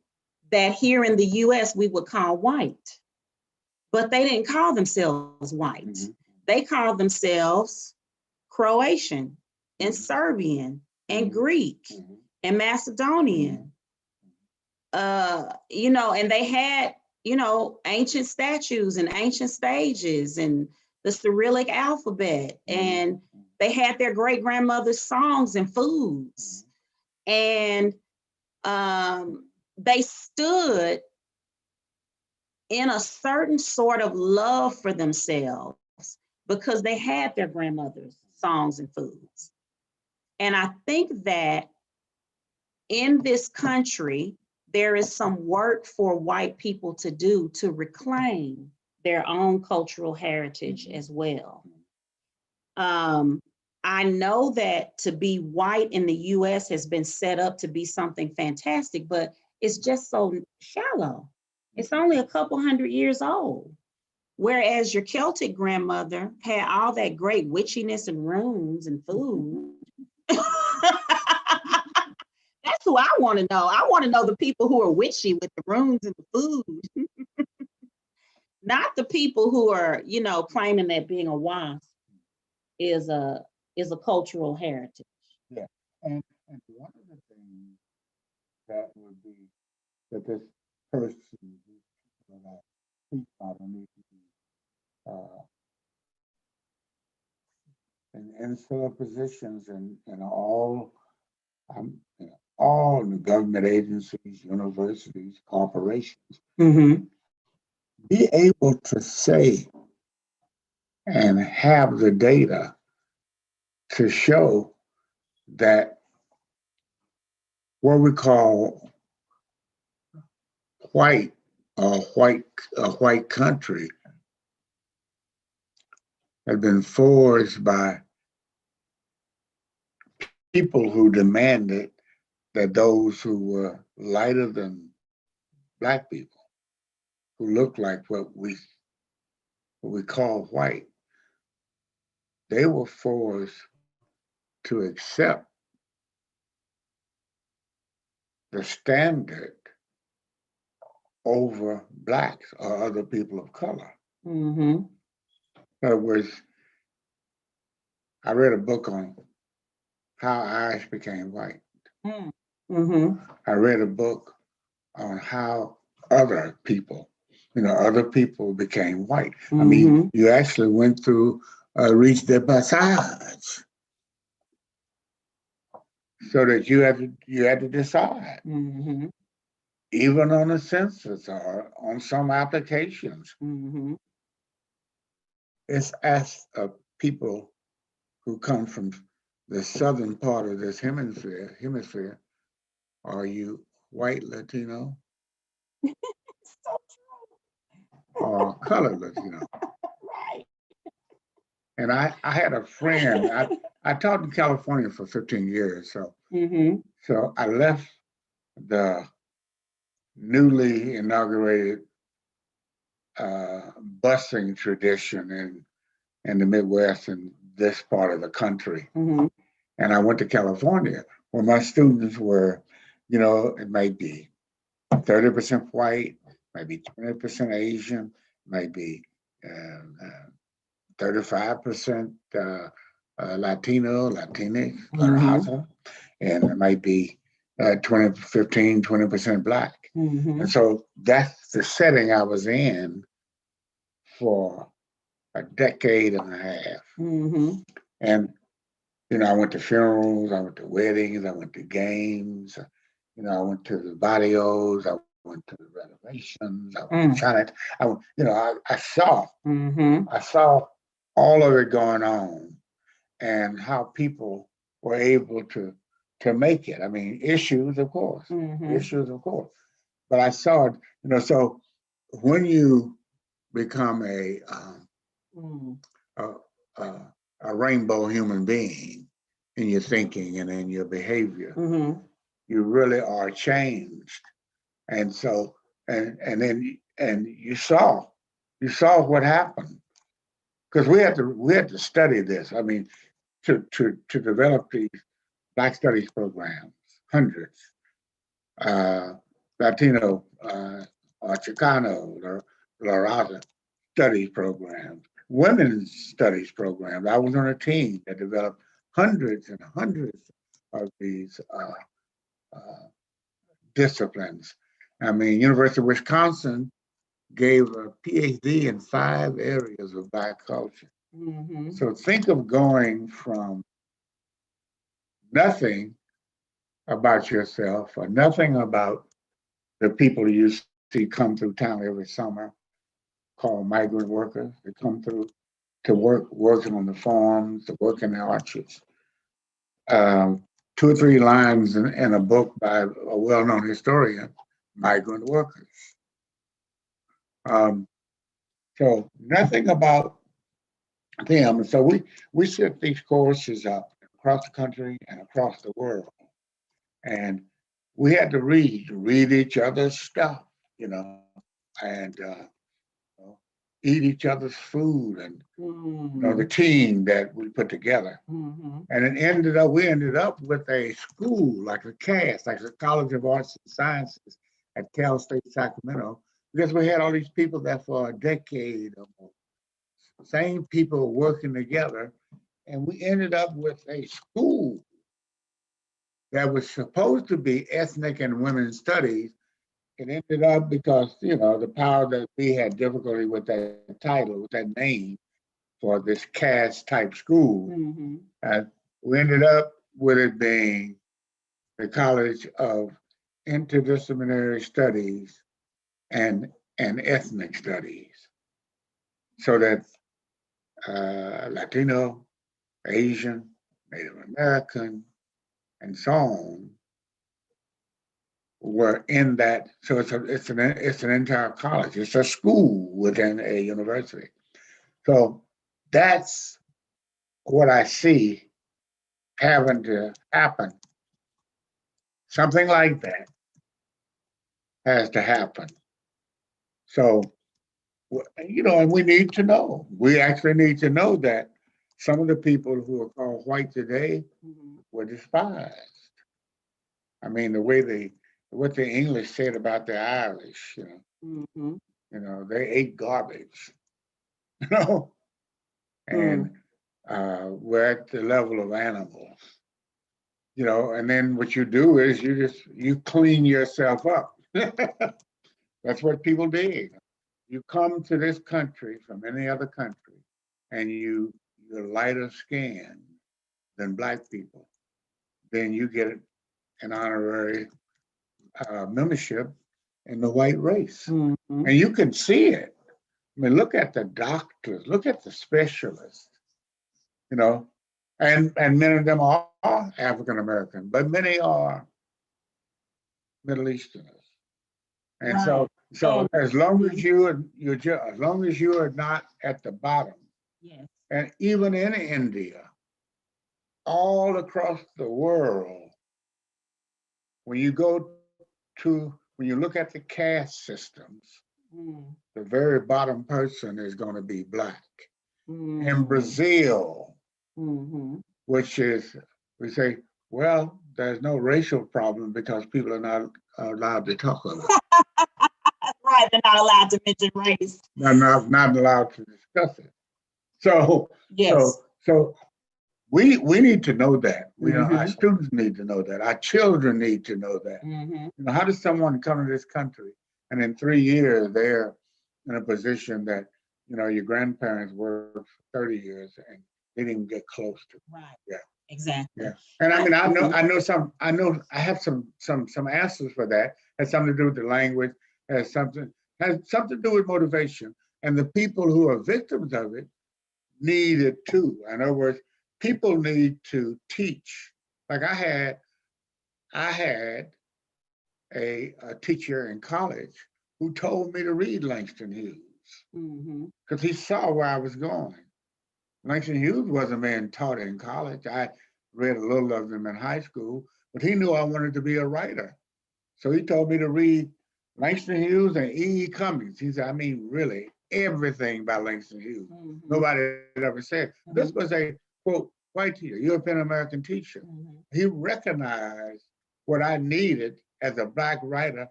that here in the US we would call white, but they didn't call themselves white. They called themselves Croatian and Serbian and Greek and Macedonian. And they had, ancient statues and ancient stages and the Cyrillic alphabet, and they had their great grandmother's songs and foods. And they stood in a certain sort of love for themselves because they had their grandmother's songs and foods. And I think that in this country, there is some work for white people to do to reclaim their own cultural heritage as well. I know that to be white in the US has been set up to be something fantastic, but it's just so shallow. It's only a couple hundred years old. Whereas your Celtic grandmother had all that great witchiness and runes and food. That's who I want to know. I want to know the people who are witchy with the runes and the food, not the people who are, you know, claiming that being a wasp is a cultural heritage. Yeah, and one of the things that would be that this person that I speak about need to be in insular positions in all you know, all the government agencies, universities, corporations, be able to say and have the data to show that what we call white a white country had been forged by people who demanded that those who were lighter than black people, who looked like what we call white, they were forced to accept the standard over blacks or other people of color. In other words, I read a book on how Irish became white. I read a book on how other people, other people became white. I mean, you actually went through reached the passage, so that you had to decide, even on a census or on some applications. It's asked of people who come from the southern part of this hemisphere, are you white Latino So true. or colored Latino? Right. And I had a friend, I taught in California for 15 years, so I left the newly inaugurated busing tradition in the Midwest and this part of the country. And I went to California where my students were, it might be 30% white, maybe 20% Asian, maybe 35% Latino, Latinx, or Raza, and it might be 20% Black. And so that's the setting I was in for a decade and a half. And, I went to funerals, I went to weddings, I went to games, I went to the barrios, I went to the renovations, I went to China. I saw all of it going on and how people were able to make it. I mean, issues, of course, but I saw it, so when you become a rainbow human being in your thinking and in your behavior, you really are changed. And so, and you saw what happened, because we had to study this. I mean, to develop these Black Studies programs, hundreds, Latino, Chicano, or La Raza studies programs, women's studies programs. I was on a team that developed hundreds and hundreds of these disciplines. I mean, University of Wisconsin gave a PhD in 5 areas of Black culture. So think of going from nothing about yourself or nothing about the people you see come through town every summer, called migrant workers. They come through to working on the farms, to work in the orchards. 2 or 3 lines in a book by a well-known historian, migrant workers. So nothing about them. So we set these courses up across the country and across the world. And we had to read each other's stuff, and eat each other's food, and Mm-hmm. you know, the team that we put together. Mm-hmm. And we ended up with a school, like a CAS, like the College of Arts and Sciences at Cal State Sacramento, because we had all these people there for a decade or more. Same people working together. And we ended up with a school that was supposed to be ethnic and women's studies. It ended up because, you know, the power that we had difficulty with that title, with that name for this CAS type school. Mm-hmm. We ended up with it being the College of Interdisciplinary Studies and Ethnic Studies, so that Latino, Asian, Native American, and so on were in that. So it's an entire college. It's a school within a university. So that's what I see having to happen. Something like that has to happen. So, you know, and we need to know. We actually need to know that some of the people who are called white today Mm-hmm. were despised. I mean, what the English said about the Irish, Mm-hmm. they ate garbage, you know, and we're at the level of animals, and then what you do is you clean yourself up. That's what people did. You come to this country from any other country, and you're lighter skinned than black people, then you get an honorary membership in the white race. Mm-hmm. And you can see it. I mean, look at the doctors, look at the specialists, and many of them are African American, but many are Middle Easterners. And Right. so as long as as long as you are not at the bottom, yes, and even in India, all across the world, when you look at the caste systems, the very bottom person is going to be black. In Brazil, which is, we say, well, there's no racial problem because people are not allowed to talk about it. Right, they're not allowed to mention race. They're not allowed to discuss it. So, Yes. so we need to know that. Our students need to know that. Our children need to know that. How does someone come to this country and in 3 years they're in a position that your grandparents worked for 30 years and they didn't even get close to? Right. Yeah. Exactly. Yeah. And I mean, I have some answers for that. Has something to do with the language. Has something to do with motivation. And the people who are victims of it need it too. In other words, people need to teach. Like I had a teacher in college who told me to read Langston Hughes because he saw where I was going. Langston Hughes wasn't being taught in college. I read a little of them in high school, but he knew I wanted to be a writer. So he told me to read Langston Hughes and E. Cummings. He said, I mean, really, everything by Langston Hughes. Nobody had ever said. This was a, quote, white teacher, European American teacher. He recognized what I needed as a black writer,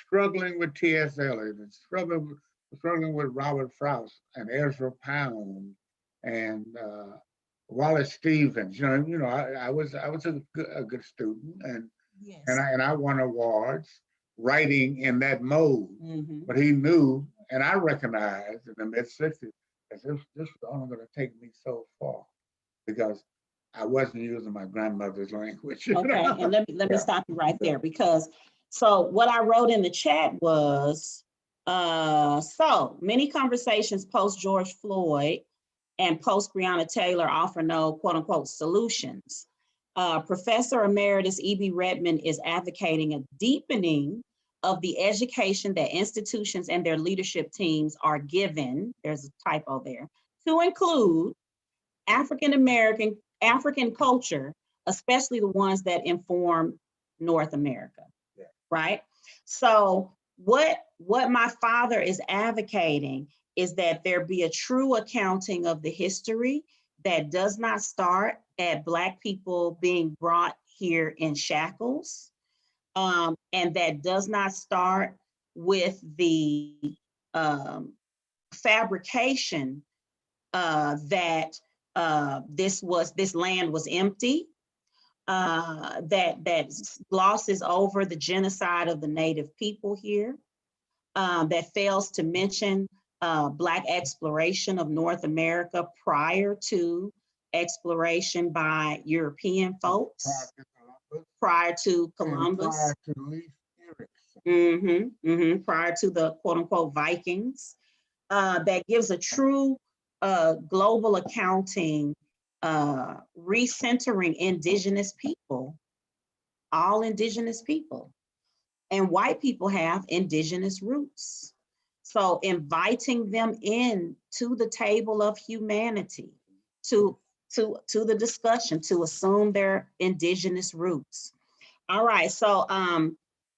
struggling with T.S. Eliot and struggling with Robert Frost and Ezra Pound and Wallace Stevens. I was a good student, and yes. and I won awards writing in that mode. But he knew, and I recognized in the mid-60s that this was only going to take me so far because I wasn't using my grandmother's language. Okay, and let me stop you right there, because so what I wrote in the chat was so many conversations post George Floyd and post Breonna Taylor offer no quote unquote solutions. Professor Emeritus E.B. Redmond is advocating a deepening of the education that institutions and their leadership teams are given, there's a typo there, to include African culture, especially the ones that inform North America, right? So what my father is advocating is that there be a true accounting of the history that does not start at Black people being brought here in shackles, and that does not start with the fabrication that this land was empty, that glosses over the genocide of the native people here, that fails to mention Black exploration of North America prior to exploration by European folks, prior to Columbus, prior to the quote unquote Vikings, that gives a true global accounting, recentering indigenous people, all indigenous people. And white people have indigenous roots. So inviting them in to the table of humanity, to the discussion, to assume their indigenous roots. All right, so I'm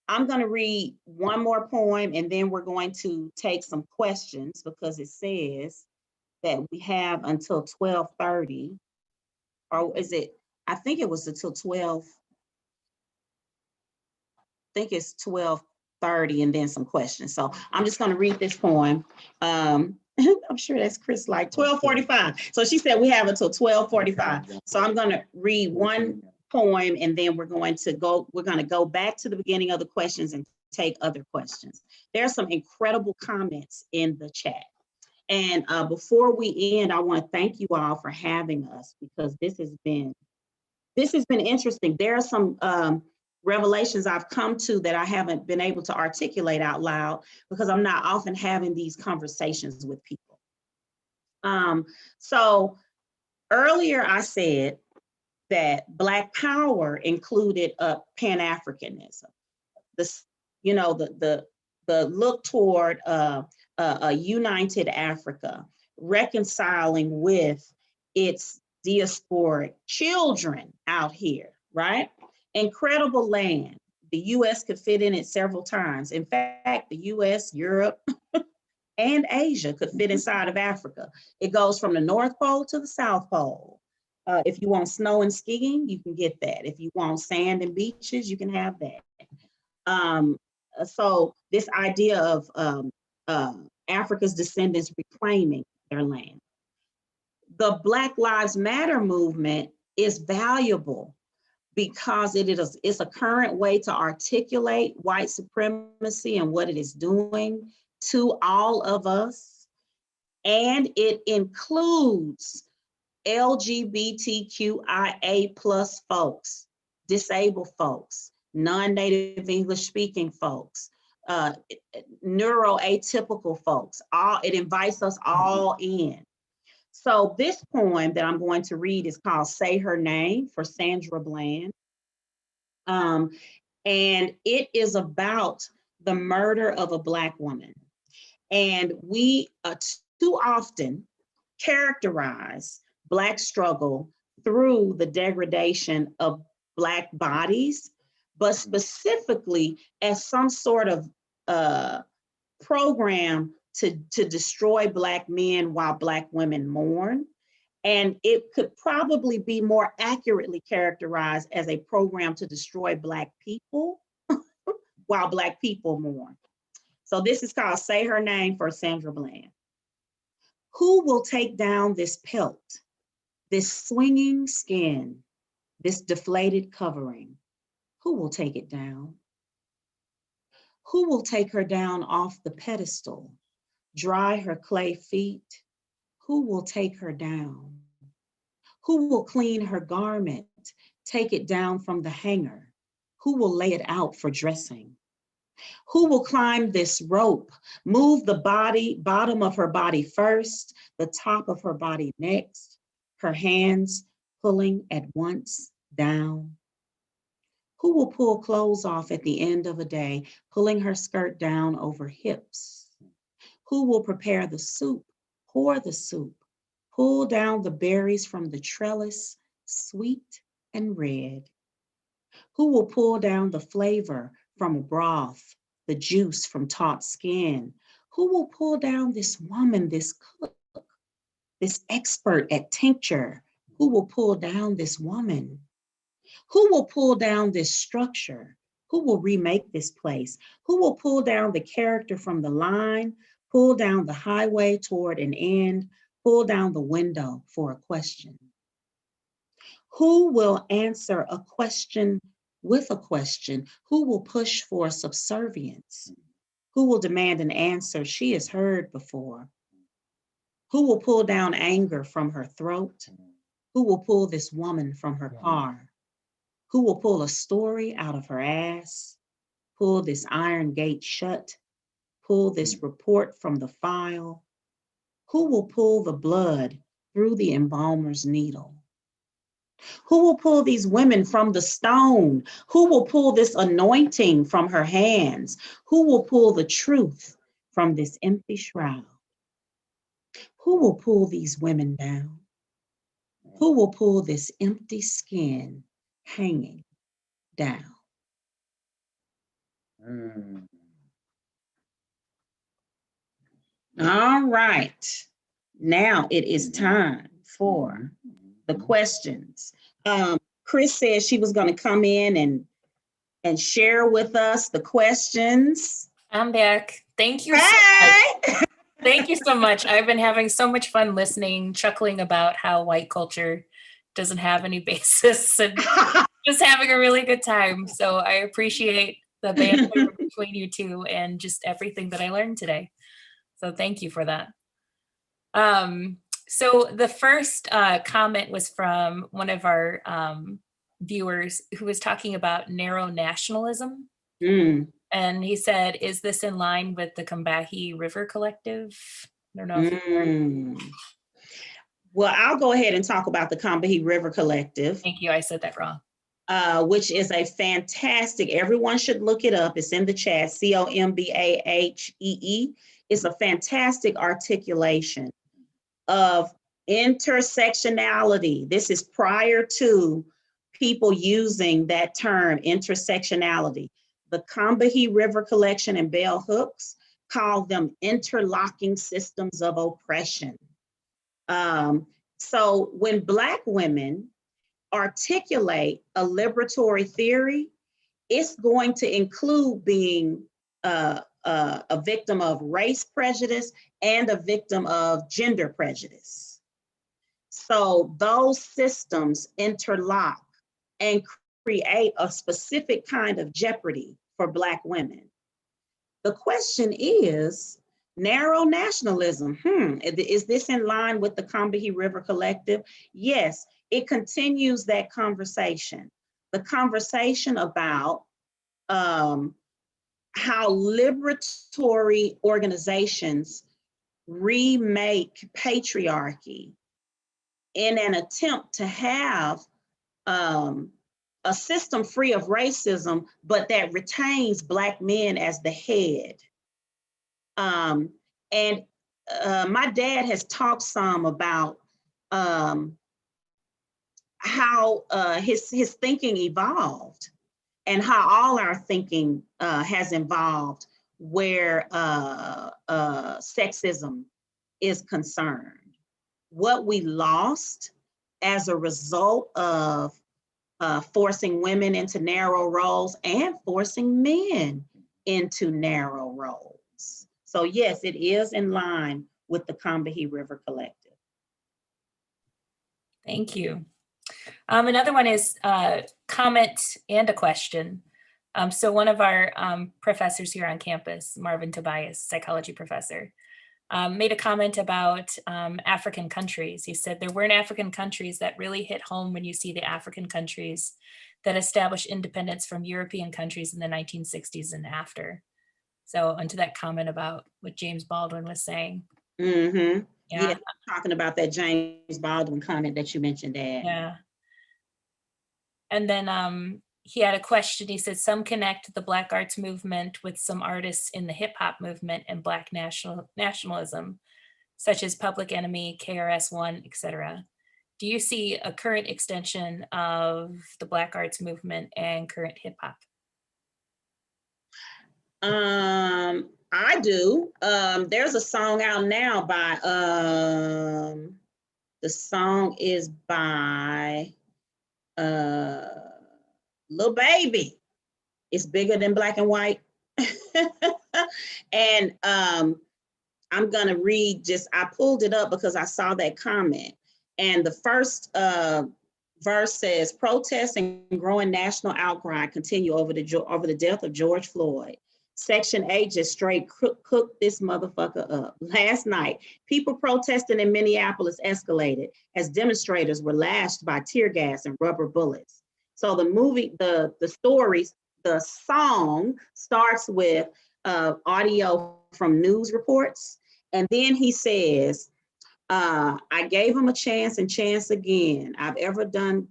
gonna read one more poem and then we're going to take some questions because it says that we have until 12:30, or is it, I think it was until 12, I think it's 12:30 and then some questions. So I'm just gonna read this poem. I'm sure that's Chris, like 12:45. So she said we have until 12:45. So I'm gonna read one poem and then we're gonna go back to the beginning of the questions and take other questions. There are some incredible comments in the chat. And before we end, I want to thank you all for having us because this has been interesting. There are some revelations I've come to that I haven't been able to articulate out loud because I'm not often having these conversations with people. So earlier I said that Black power included Pan-Africanism, the look toward a united Africa, reconciling with its diasporic children out here, right? Incredible land. The US could fit in it several times. In fact, the US, Europe, and Asia could fit inside of Africa. It goes from the North Pole to the South Pole. If you want snow and skiing, you can get that. If you want sand and beaches, you can have that. So this idea of Africa's descendants reclaiming their land. The Black Lives Matter movement is valuable because it's a current way to articulate white supremacy and what it is doing to all of us. And it includes LGBTQIA+ folks, disabled folks, non-native English speaking folks, neuroatypical folks. It invites us all in. So this poem that I'm going to read is called Say Her Name for Sandra Bland. And it is about the murder of a Black woman. And we too often characterize Black struggle through the degradation of Black bodies, but specifically as some sort of program to destroy Black men while Black women mourn. And it could probably be more accurately characterized as a program to destroy Black people while Black people mourn. So this is called Say Her Name for Sandra Bland. Who will take down this pelt, this swinging skin, this deflated covering? Who will take it down? Who will take her down off the pedestal, dry her clay feet? Who will take her down? Who will clean her garment, take it down from the hanger? Who will lay it out for dressing? Who will climb this rope, move the bottom of her body first, the top of her body next, her hands pulling at once down? Who will pull clothes off at the end of a day, pulling her skirt down over hips? Who will prepare the soup, pour the soup, pull down the berries from the trellis, sweet and red? Who will pull down the flavor from a broth, the juice from taut skin? Who will pull down this woman, this cook, this expert at tincture? Who will pull down this woman? Who will pull down this structure? Who will remake this place? Who will pull down the character from the line, pull down the highway toward an end, pull down the window for a question? Who will answer a question with a question? Who will push for subservience? Who will demand an answer she has heard before? Who will pull down anger from her throat? Who will pull this woman from her car? Who will pull a story out of her ass? Pull this iron gate shut? Pull this report from the file? Who will pull the blood through the embalmer's needle? Who will pull these women from the stone? Who will pull this anointing from her hands? Who will pull the truth from this empty shroud? Who will pull these women down? Who will pull this empty skin hanging down? All right. Now it is time for the questions. Chris said she was going to come in and share with us the questions. I'm back. Thank you so much. Thank you so much. I've been having so much fun listening, chuckling about how white culture doesn't have any basis and just having a really good time. So I appreciate the banter between you two and just everything that I learned today. So thank you for that. So the first comment was from one of our viewers who was talking about narrow nationalism. And he said, is this in line with the Combahee River Collective? I don't know if you've heard. Well, I'll go ahead and talk about the Combahee River Collective. Thank you, I said that wrong. Which is a fantastic, everyone should look it up. It's in the chat, Combahee. It's a fantastic articulation of intersectionality. This is prior to people using that term, intersectionality. The Combahee River Collection and Bell Hooks call them interlocking systems of oppression. So when Black women articulate a liberatory theory, it's going to include being a victim of race prejudice and a victim of gender prejudice. So those systems interlock and create a specific kind of jeopardy for Black women. The question is, narrow nationalism, is this in line with the Combahee River Collective? Yes, it continues that conversation. The conversation about how liberatory organizations remake patriarchy in an attempt to have a system free of racism, but that retains Black men as the head. And my dad has talked some about how his thinking evolved and how all our thinking has evolved where sexism is concerned. What we lost as a result of forcing women into narrow roles and forcing men into narrow roles. So yes, it is in line with the Combahee River Collective. Thank you. Another one is a comment and a question. So one of our professors here on campus, Marvin Tobias, psychology professor, made a comment about African countries. He said there weren't African countries that really hit home when you see the African countries that established independence from European countries in the 1960s and after. So onto that comment about what James Baldwin was saying. Yeah, I'm talking about that James Baldwin comment that you mentioned, Dad. Yeah. And then he had a question. He said, some connect the Black arts movement with some artists in the hip hop movement and Black nationalism, such as Public Enemy, KRS-One, etc. Do you see a current extension of the Black arts movement and current hip hop? I do. There's a song out now by the song is by Lil Baby. It's bigger than Black and White. And I'm gonna read I pulled it up because I saw that comment. And the first verse says, protests and growing national outcry continue over the death of George Floyd. Section 8 just straight cooked this motherfucker up. Last night, people protesting in Minneapolis escalated as demonstrators were lashed by tear gas and rubber bullets. So the song starts with audio from news reports. And then he says, I gave them a chance and chance again. I've ever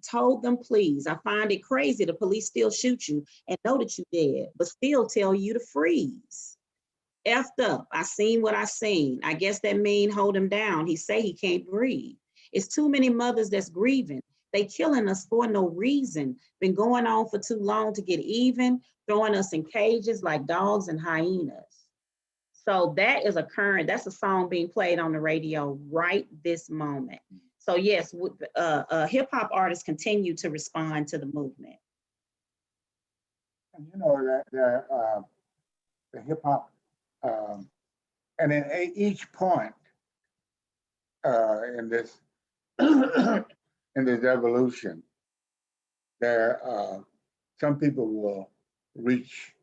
told them, please. I find it crazy the police still shoot you and know that you dead, but still tell you to freeze. Effed up. I seen what I seen. I guess that mean hold him down. He say he can't breathe. It's too many mothers that's grieving. They killing us for no reason. Been going on for too long to get even, throwing us in cages like dogs and hyenas. So that's a song being played on the radio right this moment. So yes, hip hop artists continue to respond to the movement. And you know that the hip hop, and in each point in this in this evolution, some people will reach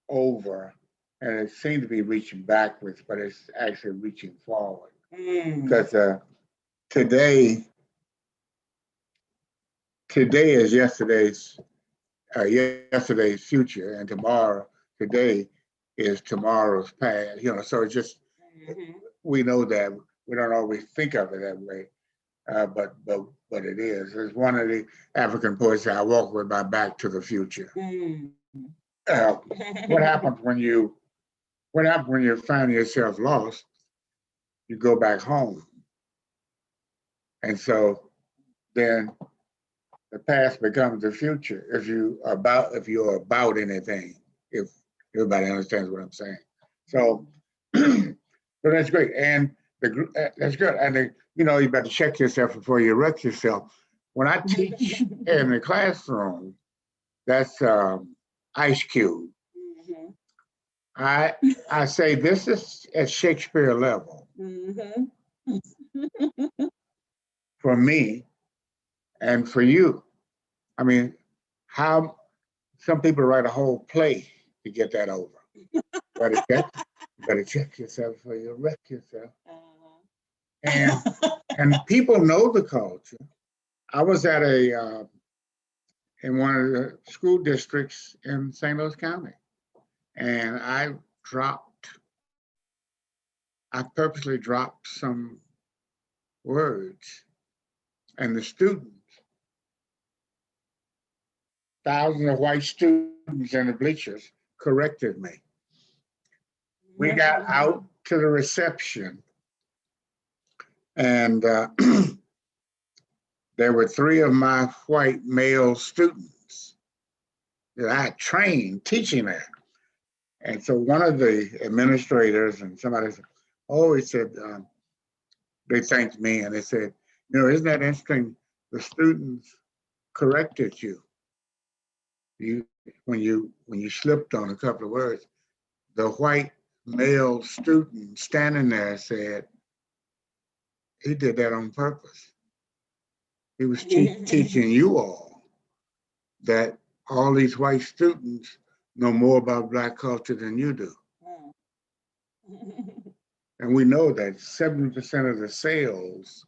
over. And it seems to be reaching backwards, but it's actually reaching forward. Because today is yesterday's future, and today is tomorrow's past. You know, so it's just we know that we don't always think of it that way, but it is. It's one of the African poets that I walk with my back to the future. What happens when you find yourself lost? You go back home. And so then the past becomes the future if you're about anything, if everybody understands what I'm saying. So, so that's great. And that's good. And you better check yourself before you wreck yourself. When I teach in the classroom, that's Ice Cube. I say this is at Shakespeare level for me and for you. I mean, how some people write a whole play to get that over. Better check yourself before you wreck yourself. And people know the culture. I was at in one of the school districts in St. Louis County. And I purposely dropped some words, and the students, thousands of white students in the bleachers, corrected me. We got out to the reception, and there were 3 of my white male students that I trained teaching there. And so one of the administrators and somebody said, he said, they thanked me and they said, isn't that interesting? The students corrected you. When you slipped on a couple of words, the white male student standing there said, he did that on purpose. He was teaching you all that all these white students know more about Black culture than you do. And we know that 70% of the sales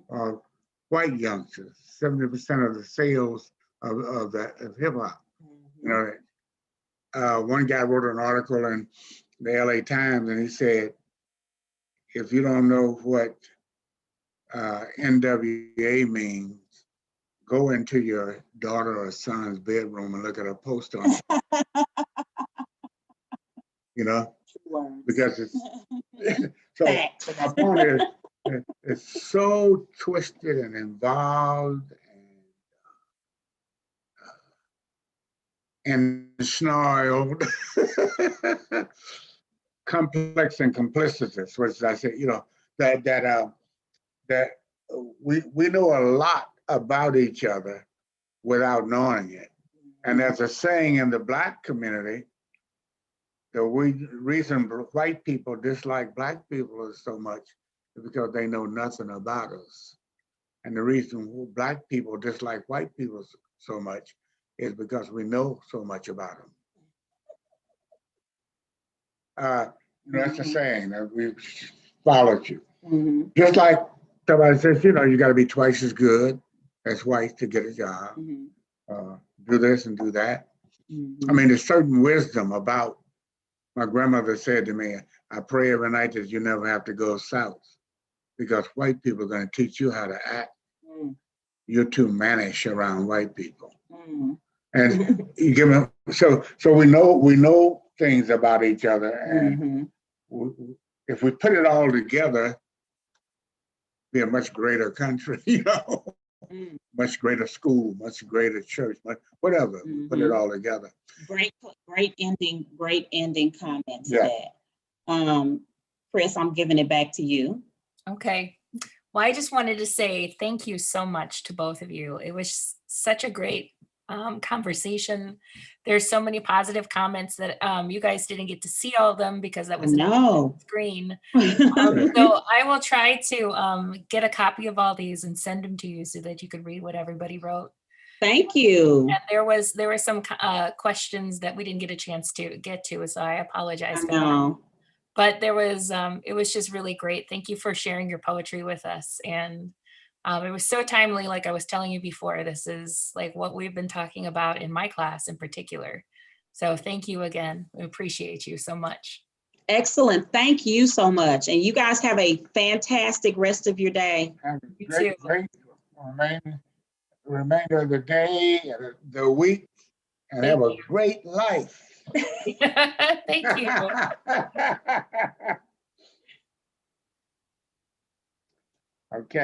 are white youngsters, 70% of the sales of hip hop. One guy wrote an article in the LA Times and he said, if you don't know what NWA means, go into your daughter or son's bedroom and look at a poster on it. Because it's so my point is it's so twisted and involved, and and snarl over complex and complicitous, which I say, that we know a lot about each other without knowing it. And there's a saying in the Black community, the reason white people dislike Black people so much is because they know nothing about us. And the reason Black people dislike white people so much is because we know so much about them. That's a saying that we followed you. Mm-hmm. Just like somebody says, you got to be twice as good as whites to get a job. Mm-hmm. Do this and do that. Mm-hmm. I mean, there's certain wisdom about, my grandmother said to me, I pray every night that you never have to go south because white people are going to teach you how to act. Mm-hmm. You're too mannish around white people. Mm-hmm. And you give them, so we know things about each other, and if we put it all together, be a much greater country, much greater school, much greater church, whatever. Put it all together. Great ending comment to that. Chris, I'm giving it back to you. Okay. Well, I just wanted to say thank you so much to both of you. It was such a great conversation. There's so many positive comments that you guys didn't get to see all of them because that was on the screen. So I will try to get a copy of all these and send them to you so that you could read what everybody wrote. Thank you. And there were some questions that we didn't get a chance to get to, so I apologize for that. But there was, it was just really great. Thank you for sharing your poetry with us. And it was so timely, like I was telling you before, this is like what we've been talking about in my class in particular. So thank you again. We appreciate you so much. Excellent. Thank you so much. And you guys have a fantastic rest of your day. Have a great remainder of the day, the week, and have a great life. Thank you. Okay.